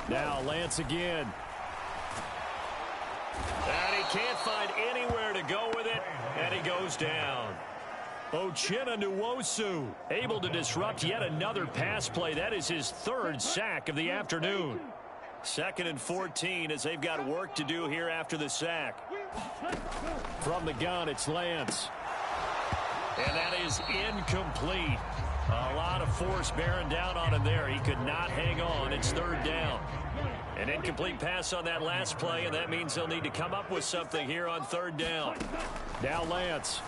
Now Lance again. And he can't find anywhere to go with it, and he goes down. Uchenna Nwosu able to disrupt yet another pass play. That is his 3rd sack of the afternoon. 2nd and 14 as they've got work to do here after the sack. From the gun, it's Lance. And that is incomplete. A lot of force bearing down on him there. He could not hang on. It's 3rd down. An incomplete pass on that last play, and that means they'll need to come up with something here on third down. Now Lance.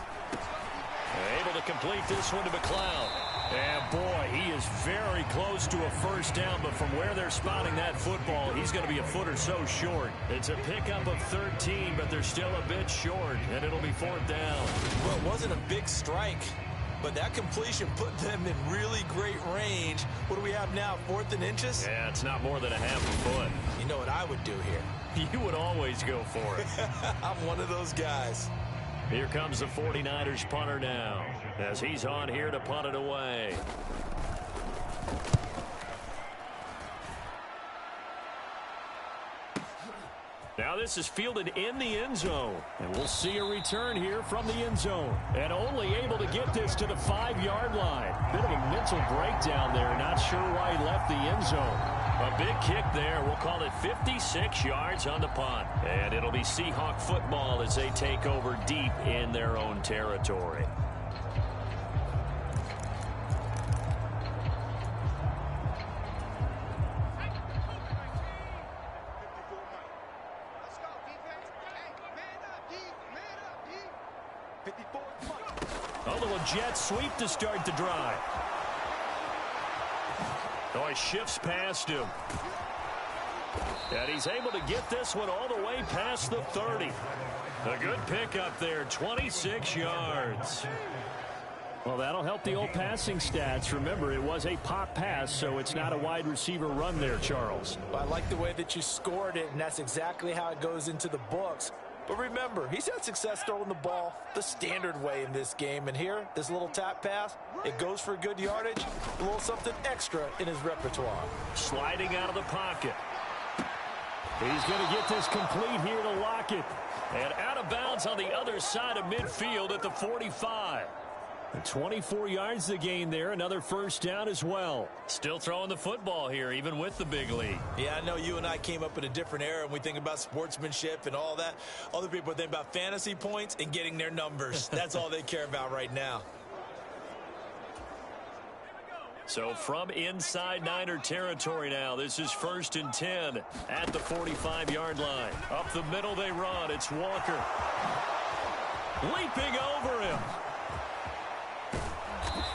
Able to complete this one to McLeod. And boy, he is very close to a first down, but from where they're spotting that football, he's going to be a foot or so short. It's a pickup of 13, but they're still a bit short, and it'll be fourth down. Well, it wasn't a big strike, but that completion put them in really great range. What do we have now, 4th and inches? Yeah, it's not more than a half a foot. You know what I would do here? You would always go for it. I'm one of those guys. Here comes the 49ers punter now, as he's on here to punt it away. Now this is fielded in the end zone. And we'll see a return here from the end zone. And only able to get this to the 5-yard line. Bit of a mental breakdown there. Not sure why he left the end zone. A big kick there. We'll call it 56 yards on the punt. And it'll be Seahawk football as they take over deep in their own territory. A little jet sweep to start the drive. Oh, he shifts past him. And he's able to get this one all the way past the 30. A good pickup there, 26 yards. Well, that'll help the old passing stats. Remember, it was a pop pass, so it's not a wide receiver run there, Charles. Well, I like the way that you scored it, and that's exactly how it goes into the books. But remember, he's had success throwing the ball the standard way in this game. And here, this little tap pass, it goes for good yardage, a little something extra in his repertoire. Sliding out of the pocket. He's going to get this complete here to Lockett. And out of bounds on the other side of midfield at the 45. 24 yards to gain there. Another first down as well. Still throwing the football here, even with the big lead. Yeah, I know you and I came up in a different era, and we think about sportsmanship and all that. Other people think about fantasy points and getting their numbers. That's all they care about right now. So from inside Niner territory now, this is 1st and 10 at the 45-yard line. Up the middle they run. It's Walker. Leaping over him.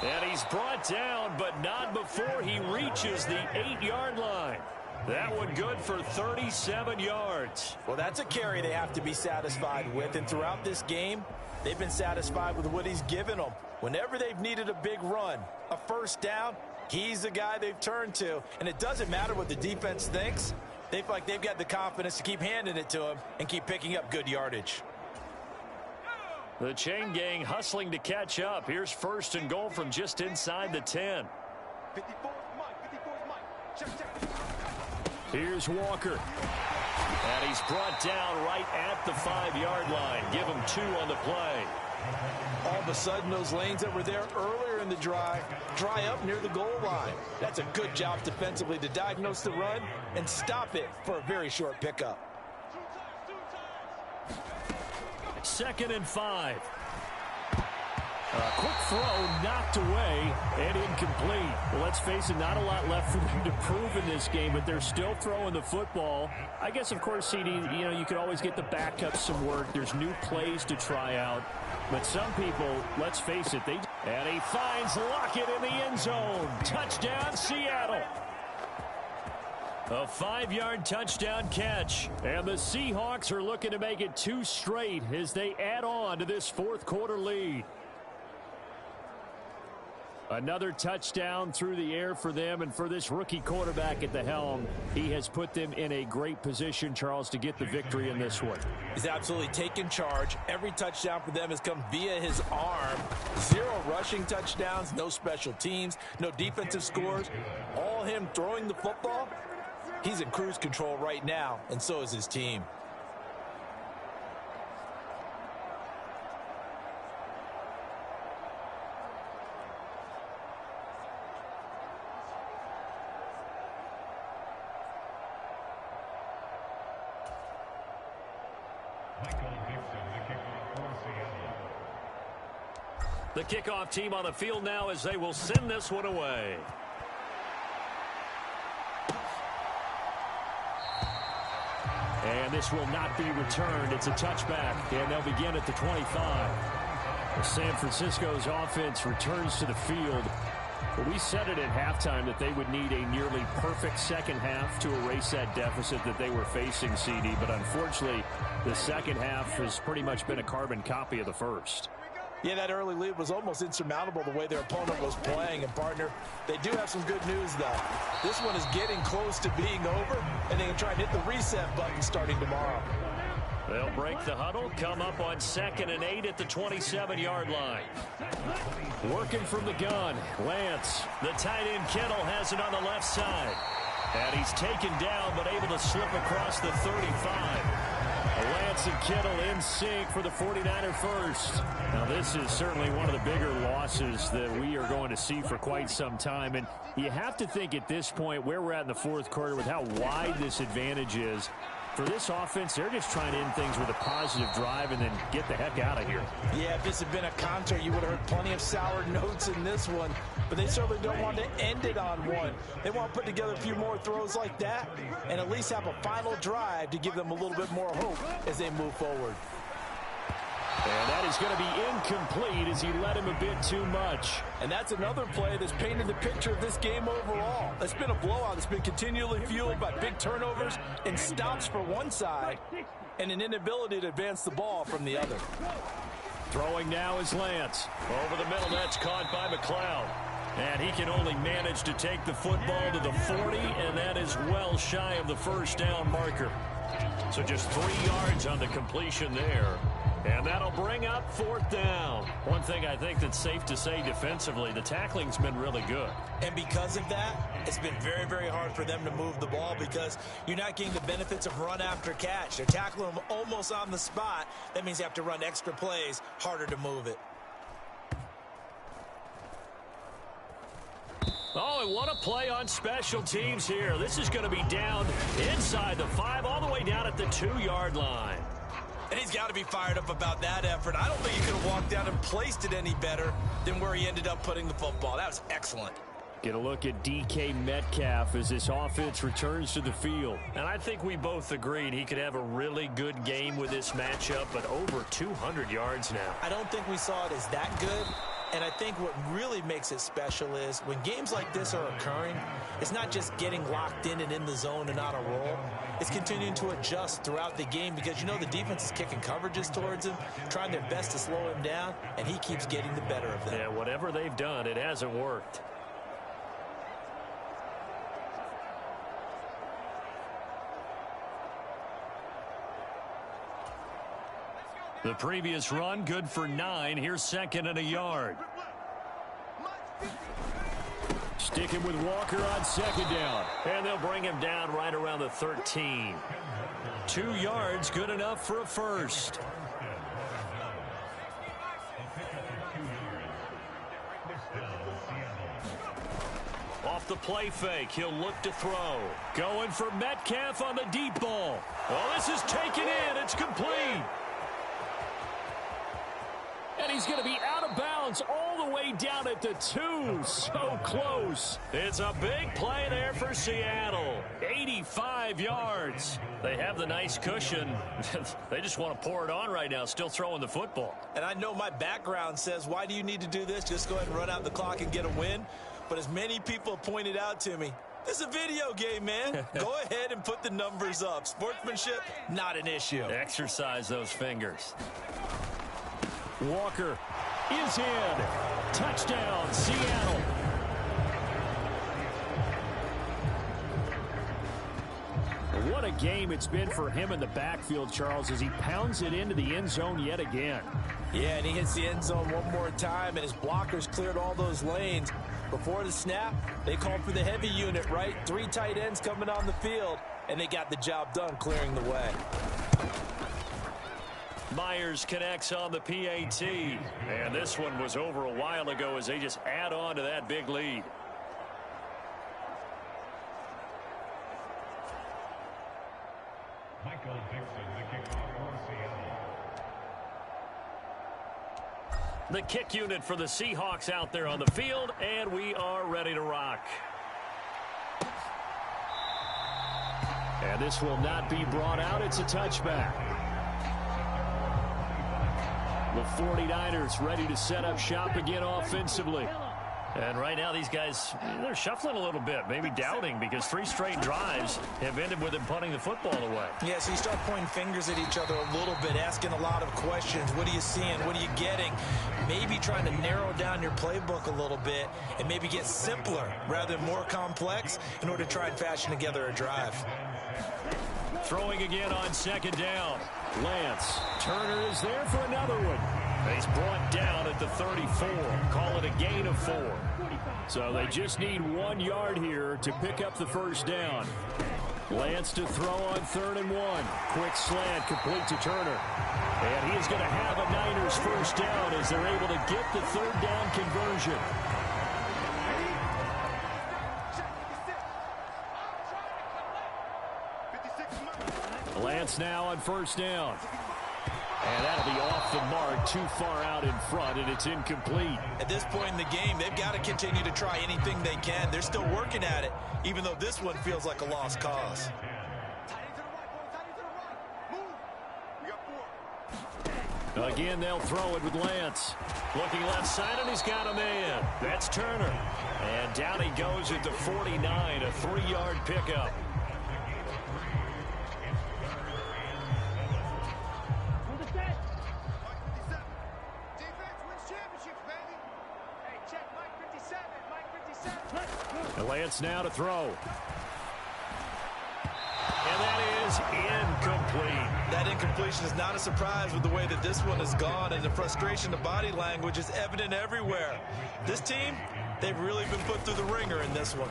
And he's brought down, but not before he reaches the 8-yard line. That one good for 37 yards. Well, that's a carry they have to be satisfied with. And throughout this game, they've been satisfied with what he's given them. Whenever they've needed a big run, a first down, he's the guy they've turned to. And it doesn't matter what the defense thinks. They feel like they've got the confidence to keep handing it to him and keep picking up good yardage. The chain gang hustling to catch up. Here's 1st and goal from just inside the 10. Here's Walker. And he's brought down right at the 5-yard line. Give him 2 on the play. All of a sudden, those lanes that were there earlier in the drive dry up near the goal line. That's a good job defensively to diagnose the run and stop it for a very short pickup. 2nd and 5. A quick throw knocked away and incomplete. Well, let's face it, not a lot left for them to prove in this game, but they're still throwing the football. I guess, of course, CD, you could always get the backups some work. There's new plays to try out. But some people, let's face it, and he finds Lockett in the end zone. Touchdown, Seattle. A 5-yard touchdown catch. And the Seahawks are looking to make it 2 straight as they add on to this 4th quarter lead. Another touchdown through the air for them, and for this rookie quarterback at the helm, he has put them in a great position, Charles, to get the victory in this one. He's absolutely taken charge. Every touchdown for them has come via his arm. 0 rushing touchdowns, no special teams, no defensive scores. All him throwing the football. He's in cruise control right now, and so is his team. The kickoff team on the field now as they will send this one away. And this will not be returned. It's a touchback, and they'll begin at the 25. San Francisco's offense returns to the field. But we said it at halftime that they would need a nearly perfect second half to erase that deficit that they were facing, CD. But unfortunately, the second half has pretty much been a carbon copy of the first. Yeah, that early lead was almost insurmountable the way their opponent was playing. And, partner, they do have some good news, though. This one is getting close to being over, and they can try and hit the reset button starting tomorrow. They'll break the huddle, come up on 2nd and 8 at the 27-yard line. Working from the gun, Lance. The tight end Kittle has it on the left side. And he's taken down but able to slip across the 35. Lance and Kittle in sync for the 49er first. Now this is certainly one of the bigger losses that we are going to see for quite some time. And you have to think at this point where we're at in the fourth quarter with how wide this advantage is. For this offense, they're just trying to end things with a positive drive and then get the heck out of here. Yeah, if this had been a concert, you would have heard plenty of sour notes in this one. But they certainly don't want to end it on one. They want to put together a few more throws like that and at least have a final drive to give them a little bit more hope as they move forward. And that is going to be incomplete as he led him a bit too much. And that's another play that's painted the picture of this game overall. It's been a blowout. It's been continually fueled by big turnovers and stops for one side and an inability to advance the ball from the other. Throwing now is Lance. Over the middle, that's caught by McLeod. And he can only manage to take the football to the 40, and that is well shy of the first down marker. So just 3 yards on the completion there. And that'll bring up 4th down. One thing I think that's safe to say defensively, the tackling's been really good. And because of that, it's been very, very hard for them to move the ball because you're not getting the benefits of run after catch. They're tackling them almost on the spot. That means you have to run extra plays, harder to move it. Oh, and what a play on special teams here. This is going to be down inside the 5, all the way down at the 2-yard line. And he's got to be fired up about that effort. I don't think he could have walked down and placed it any better than where he ended up putting the football. That was excellent. Get a look at DK Metcalf as this offense returns to the field. And I think we both agreed he could have a really good game with this matchup, but over 200 yards now. I don't think we saw it as that good. And I think what really makes it special is when games like this are occurring, it's not just getting locked in and in the zone and on a roll. It's continuing to adjust throughout the game because, you know, the defense is kicking coverages towards him, trying their best to slow him down, and he keeps getting the better of them. Yeah, whatever they've done, it hasn't worked. The previous run, good for 9. Here's 2nd and a yard. Sticking with Walker on 2nd down. And they'll bring him down right around the 13. 2 yards, good enough for a first. Off the play fake, he'll look to throw. Going for Metcalf on the deep ball. Oh, this is taken in. It's complete. And he's going to be out of bounds all the way down at the 2. So close. It's a big play there for Seattle. 85 yards. They have the nice cushion. They just want to pour it on right now, still throwing the football. And I know my background says, why do you need to do this? Just go ahead and run out the clock and get a win. But as many people pointed out to me, this is a video game, man. Go ahead and put the numbers up. Sportsmanship, not an issue. Exercise those fingers. Walker is in. Touchdown, Seattle. What a game it's been for him in the backfield, Charles, as he pounds it into the end zone yet again. Yeah, and he hits the end zone one more time, and his blockers cleared all those lanes. Before the snap, they called for the heavy unit, right? 3 tight ends coming on the field, and they got the job done clearing the way. Myers connects on the PAT. And this one was over a while ago as they just add on to that big lead. The kick unit for the Seahawks out there on the field, and we are ready to rock. And this will not be brought out. It's a touchback. The 49ers ready to set up shop again offensively. And right now these guys, they're shuffling a little bit, maybe doubting, because 3 straight drives have ended with them punting the football away. Yeah, so you start pointing fingers at each other a little bit, asking a lot of questions. What are you seeing? What are you getting? Maybe trying to narrow down your playbook a little bit and maybe get simpler rather than more complex in order to try and fashion together a drive. Throwing again on second down. Lance. Turner is there for another one. He's brought down at the 34. Call it a gain of 4. So they just need 1 yard here to pick up the first down. Lance to throw on 3rd and 1. Quick slant complete to Turner. And he is going to have a Niners first down as they're able to get the 3rd down conversion. Lance now on first down. And that'll be off the mark, too far out in front, and it's incomplete. At this point in the game, they've got to continue to try anything they can. They're still working at it, even though this one feels like a lost cause. Again, they'll throw it with Lance. Looking left side, and he's got a man. That's Turner. And down he goes at the 49, a 3-yard pickup. Lance now to throw. And that is incomplete. That incompletion is not a surprise with the way that this one has gone, and the frustration, the body language is evident everywhere. This team, they've really been put through the ringer in this one.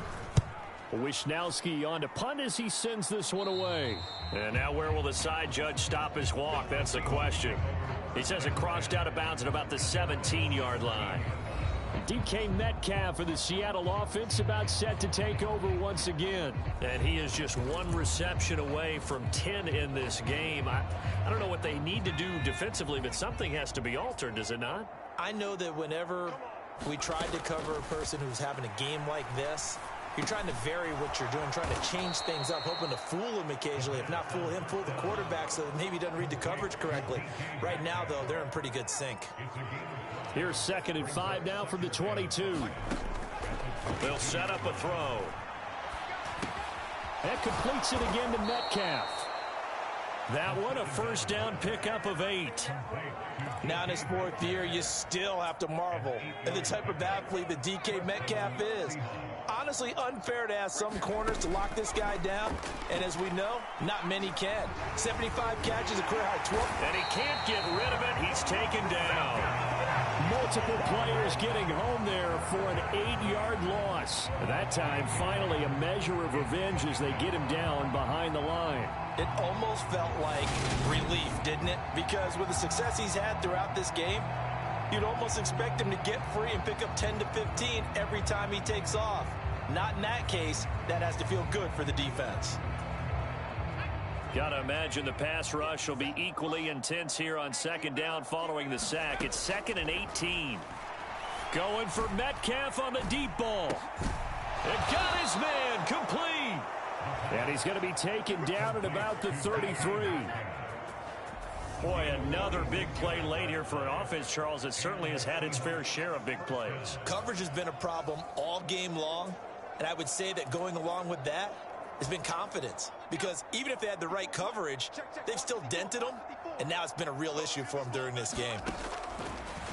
Wisnowski on to punt as he sends this one away. And now where will the side judge stop his walk? That's the question. He says it crossed out of bounds at about the 17-yard line. DK Metcalf for the Seattle offense about set to take over once again. And he is just 1 reception away from 10 in this game. I don't know what they need to do defensively, but something has to be altered, does it not? I know that whenever we tried to cover a person who's having a game like this, you're trying to vary what you're doing, trying to change things up, hoping to fool him occasionally. If not fool him, fool the quarterback so that maybe he doesn't read the coverage correctly. Right now, though, they're in pretty good sync. Here's 2nd and 5 now from the 22. They'll set up a throw. That completes it again to Metcalf. That one a first down pickup of 8. Now in his 4th year, you still have to marvel at the type of athlete that DK Metcalf is. Honestly, unfair to ask some corners to lock this guy down, and as we know, not many can. 75 catches, a career high 12. And he can't get rid of it. He's taken down. Multiple players getting home there for an 8-yard loss. That time, finally, a measure of revenge as they get him down behind the line. It almost felt like relief, didn't it? Because with the success he's had throughout this game, you'd almost expect him to get free and pick up 10 to 15 every time he takes off. Not in that case. That has to feel good for the defense. Got to imagine the pass rush will be equally intense here on 2nd down following the sack. It's 2nd and 18. Going for Metcalf on the deep ball. It got his man complete. And he's going to be taken down at about the 33. Boy, another big play late here for an offense, Charles, that certainly has had its fair share of big plays. Coverage has been a problem all game long, and I would say that going along with that has been confidence. Because even if they had the right coverage, they've still dented them, and now it's been a real issue for them during this game.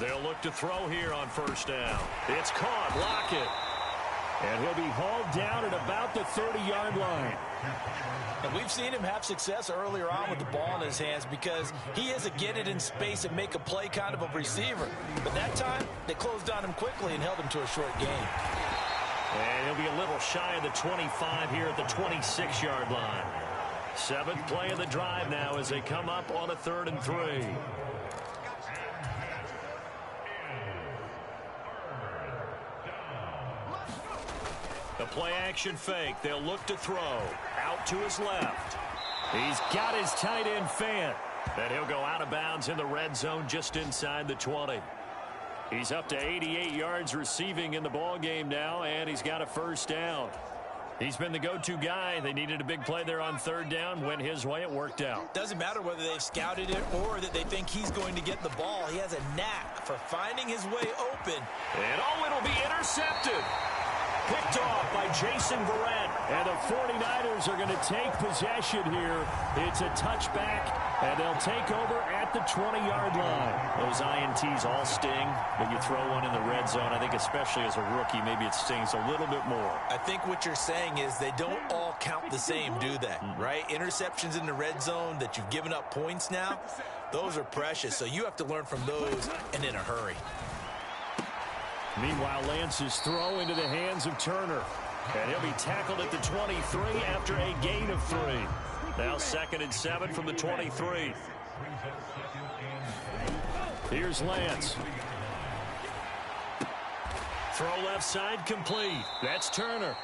They'll look to throw here on first down. It's caught. Lockett. And he'll be hauled down at about the 30-yard line. And we've seen him have success earlier on with the ball in his hands because he is a get it in space and make a play kind of a receiver. But that time, they closed on him quickly and held him to a short gain. And he'll be a little shy of the 25 here at the 26-yard line. 7th play of the drive now as they come up on a 3rd and 3. The play action fake. They'll look to throw. Out to his left. He's got his tight end Fant. And he'll go out of bounds in the red zone just inside the 20. He's up to 88 yards receiving in the ball game now, and he's got a first down. He's been the go-to guy. They needed a big play there on third down. Went his way. It worked out. Doesn't matter whether they've scouted it or that they think he's going to get the ball. He has a knack for finding his way open. And it'll be intercepted. Picked off by Jason Verrett. And the 49ers are going to take possession here. It's a touchback, and they'll take over at the 20-yard line. Those INTs all sting, but you throw one in the red zone. I think especially as a rookie, maybe it stings a little bit more. I think what you're saying is they don't all count the same, do they? Right? Interceptions in the red zone that you've given up points now, those are precious. So you have to learn from those and in a hurry. Meanwhile, Lance's throw into the hands of Turner. And he'll be tackled at the 23 after a gain of 3. Now 2nd and 7 from the 23. Here's Lance. Throw left side complete. That's Turner.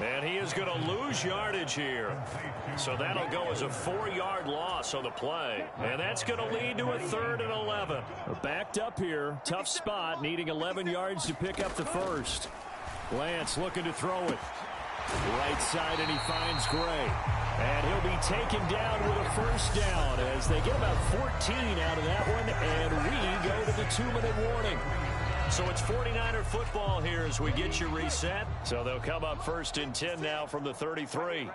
And he is going to lose yardage here. So that'll go as a 4-yard loss on the play. And that's going to lead to a 3rd and 11. Backed up here. Tough spot, needing 11 yards to pick up the first. Lance looking to throw it. Right side, and he finds Gray. And he'll be taken down with a first down as they get about 14 out of that one. And we go to the 2-minute warning. So it's 49er football here as we get you reset. So they'll come up 1st and 10 now from the 33.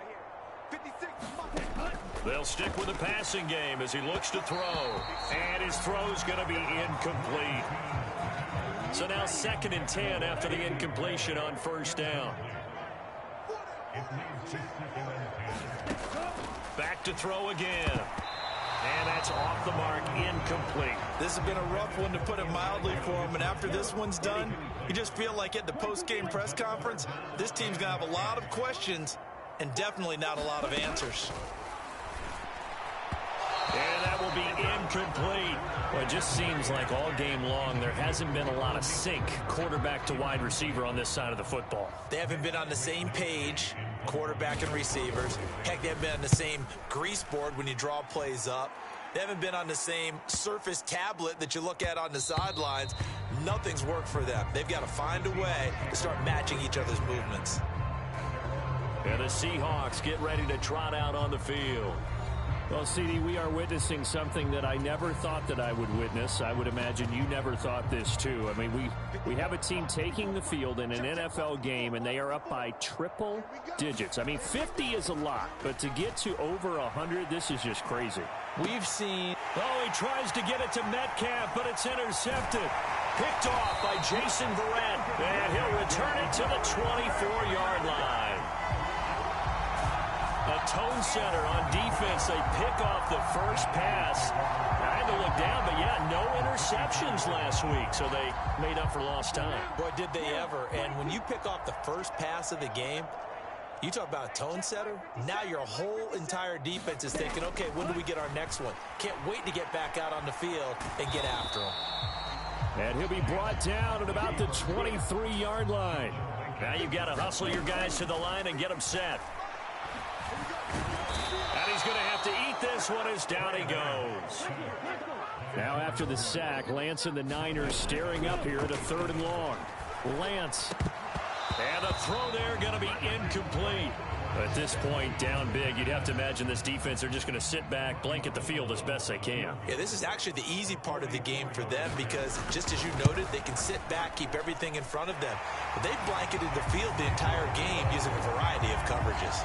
They'll stick with the passing game as he looks to throw. And his throw's going to be incomplete. So now 2nd and 10 after the incompletion on first down. Back to throw again. And that's off the mark, incomplete. This has been a rough one, to put it mildly, for him. And after this one's done, you just feel like at the post-game press conference, this team's going to have a lot of questions and definitely not a lot of answers. And that will be incomplete. Well, it just seems like all game long there hasn't been a lot of sync quarterback to wide receiver on this side of the football. They haven't been on the same page, quarterback and receivers. Heck, they haven't been on the same grease board when you draw plays up. They haven't been on the same surface tablet that you look at on the sidelines. Nothing's worked for them. They've got to find a way to start matching each other's movements. And the Seahawks get ready to trot out on the field. Well, CD, we are witnessing something that I never thought that I would witness. I would imagine you never thought this, too. I mean, we have a team taking the field in an NFL game, and they are up by triple digits. I mean, 50 is a lot, but to get to over 100, this is just crazy. We've seen... Oh, he tries to get it to Metcalf, but it's intercepted. Picked off by Jason Verrett, and he'll return it to the 24-yard line. A tone setter on defense. They pick off the first pass. I had to look down, but yeah, no interceptions last week, so they made up for lost time. Boy, did they ever. And when you pick off the first pass of the game, you talk about a tone setter. Now your whole entire defense is thinking, okay, when do we get our next one? Can't wait to get back out on the field and get after him. And he'll be brought down at about the 23-yard line. Now you've got to hustle your guys to the line and get them set. And he's going to have to eat this one as down he goes. Now after the sack, Lance and the Niners staring up here at a 3rd and long. Lance. And the throw there going to be incomplete. At this point, down big, you'd have to imagine this defense are just going to sit back, blanket the field as best they can. Yeah, this is actually the easy part of the game for them because, just as you noted, they can sit back, keep everything in front of them. But they've blanketed the field the entire game using a variety of coverages.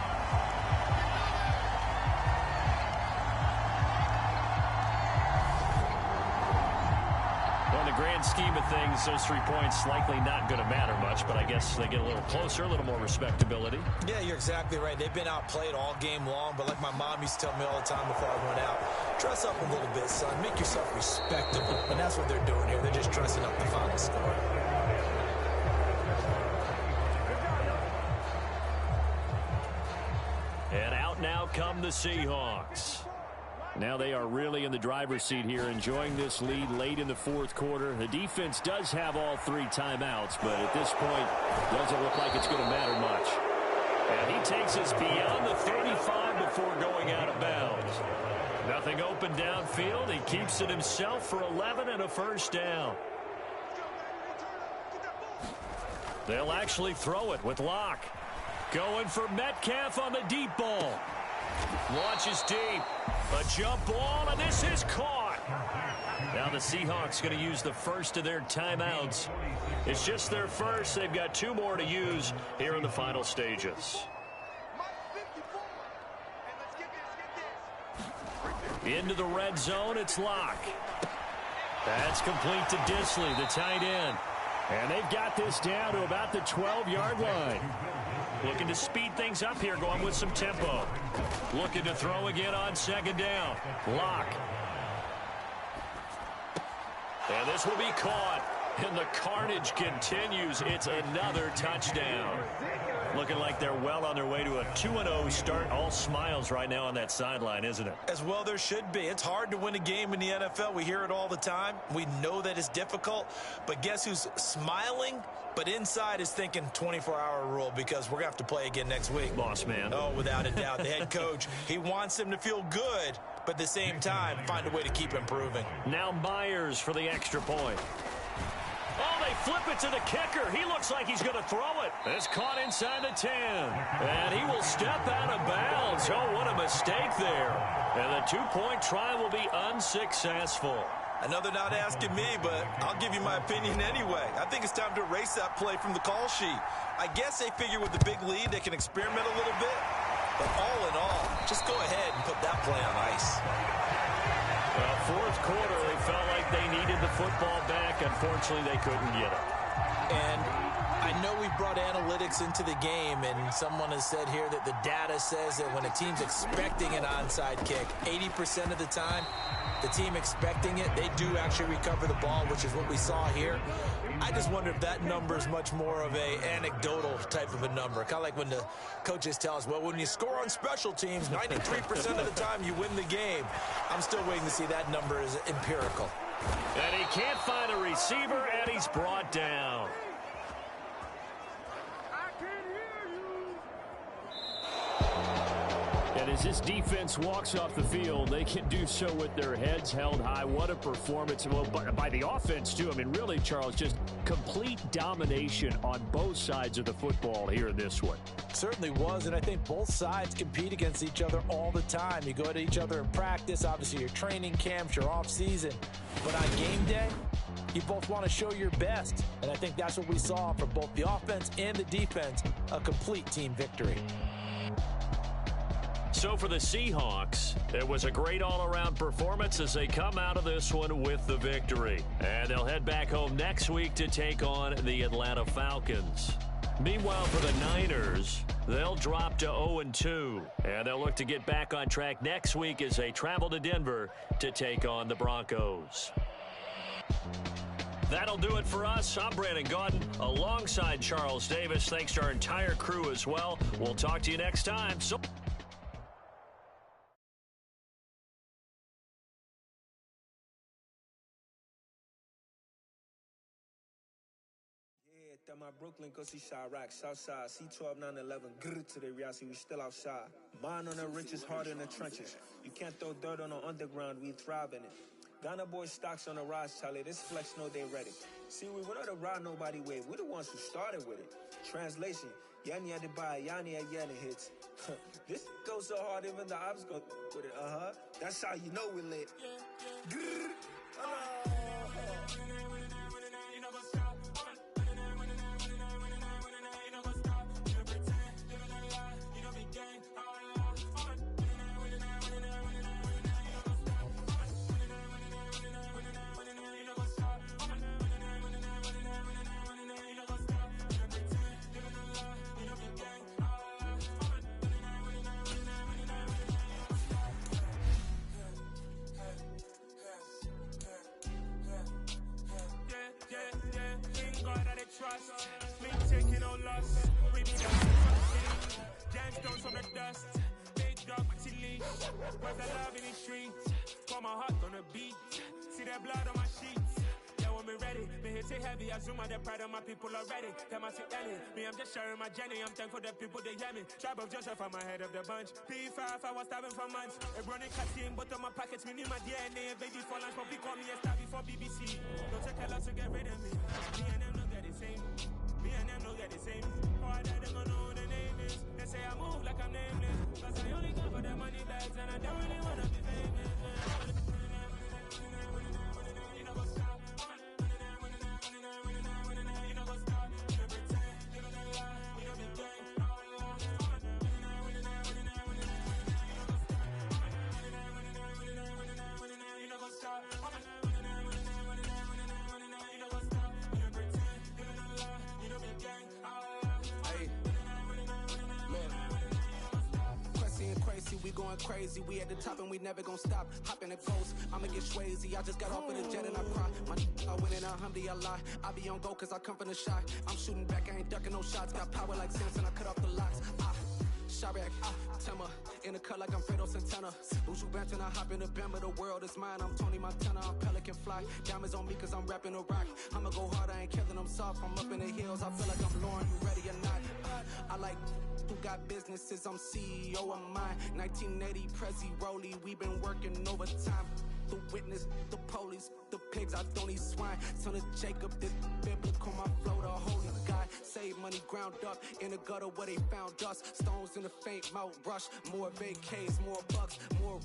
Grand scheme of things, those 3 points likely not going to matter much, but I guess they get a little closer, a little more respectability. Yeah, you're exactly right. They've been outplayed all game long, but like my mom used to tell me all the time before I went out, dress up a little bit, son. Make yourself respectable. And that's what they're doing here. They're just dressing up the final score. And out now come the Seahawks. Now they are really in the driver's seat here, enjoying this lead late in the 4th quarter. The defense does have all 3 timeouts, but at this point, doesn't look like it's going to matter much. And he takes us beyond the 35 before going out of bounds. Nothing open downfield. He keeps it himself for 11 and a first down. They'll actually throw it with Locke. Going for Metcalf on the deep ball. Launches deep. A jump ball, and this is caught. Now the Seahawks going to use the first of their timeouts. It's just their first. They've got 2 more to use here in the final stages. Into the red zone, it's Locke. That's complete to Disley, the tight end. And they've got this down to about the 12-yard line. Looking to speed things up here, going with some tempo. Looking to throw again on second down. Locke. And this will be caught. And the carnage continues. It's another touchdown. Looking like they're well on their way to a 2-0 start. All smiles right now on that sideline, isn't it? As well there should be. It's hard to win a game in the NFL. We hear it all the time. We know that it's difficult. But guess who's smiling? But inside is thinking 24-hour rule, because we're going to have to play again next week. Boss man. Oh, without a doubt. The head coach, he wants them to feel good, but at the same time, find a way to keep improving. Now Myers for the extra point. Oh, they flip it to the kicker. He looks like he's going to throw it. It's caught inside the 10. And he will step out of bounds. Oh, what a mistake there. And the 2-point try will be unsuccessful. Another not asking me, but I'll give you my opinion anyway. I think it's time to erase that play from the call sheet. I guess they figure with the big lead they can experiment a little bit. But all in all, just go ahead and put that play on ice. Well, fourth quarter, they felt like they needed the football back. Unfortunately, they couldn't get it. And I know we brought analytics into the game, and someone has said here that the data says that when a team's expecting an onside kick, 80% of the time, the team expecting it, they do actually recover the ball, which is what we saw here. I just wonder if that number is much more of a anecdotal type of a number. Kind of like when the coaches tell us, well, when you score on special teams, 93% of the time you win the game. I'm still waiting to see that number is empirical. And he can't find a receiver, and he's brought down. And as this defense walks off the field, they can do so with their heads held high. What a performance. Well, by the offense, too. I mean, really, Charles, just complete domination on both sides of the football here in this one. Certainly was, and I think both sides compete against each other all the time. You go at each other in practice, obviously your training camps, your off-season. But on game day, you both want to show your best. And I think that's what we saw from both the offense and the defense, a complete team victory. So for the Seahawks, it was a great all-around performance as they come out of this one with the victory. And they'll head back home next week to take on the Atlanta Falcons. Meanwhile, for the Niners, they'll drop to 0-2. And they'll look to get back on track next week as they travel to Denver to take on the Broncos. That'll do it for us. I'm Brandon Gaudin alongside Charles Davis. Thanks to our entire crew as well. We'll talk to you next time. At my Brooklyn, go see Chirac, Southside, C12, 911, grrr to the reality, we still outside. Mine on the riches, hard in the trenches. You can't throw dirt on the underground, we thrive in it. Ghana boys stocks on the rise, Charlie, this flex know they ready. See, we went on the ride nobody wave, we the ones who started with it. Translation, Yanni had to buy, Yanni had Yanni hits. This goes so hard, even the ops go with it, That's how you know we lit. Grrr. Trust, we taking no loss. We be dancing for the team. Gemstones from the dust. Big dog with your leash. Where's the love in the streets? Pour my heart on the beat. See that blood on my sheets. Yeah, when we ready, me hit it heavy. I zoom out the pride of my people already. Tell my sick Ellie, me I'm just sharing my journey. I'm thankful the people they hear me. Tribe of Joseph, I'm ahead of the bunch. P5, I was starving for months. A running casting, but on my pockets, me need my DNA. Baby for lunch, but call me a star before BBC. Don't take a lot to get rid of me. Me and them know that the same. Me and them know that the same. All that they gonna know the name is. going crazy. We at the top and we never gonna stop. Hop in a ghost, I'ma get Swayze. I just got off of the jet and I cry. I went in a Humvee, I lie. I be on go cause I come from the shot. I'm shooting back, I ain't ducking no shots. Got power like Samson, I cut off the locks. Chirac, Timmer, in the cut like I'm Fredo Santana. Buju Banton, I hop in the Bama, the world is mine. I'm Tony Montana, I'm Pelican Fly. Diamonds on me cause I'm rapping a rock. I'ma go hard, I ain't killing them soft. I'm up in the hills, I feel like I'm Lauren, you ready or not? I like who got businesses, I'm CEO of mine. 1980 Prezi Rolly, we been working overtime. The witness, the police, the pigs, I don't eat swine. Son of Jacob, this biblical, my flow, the holy God. Save money ground up in the gutter where they found us. Stones in the faint mouth rush. More vacays, more bucks, more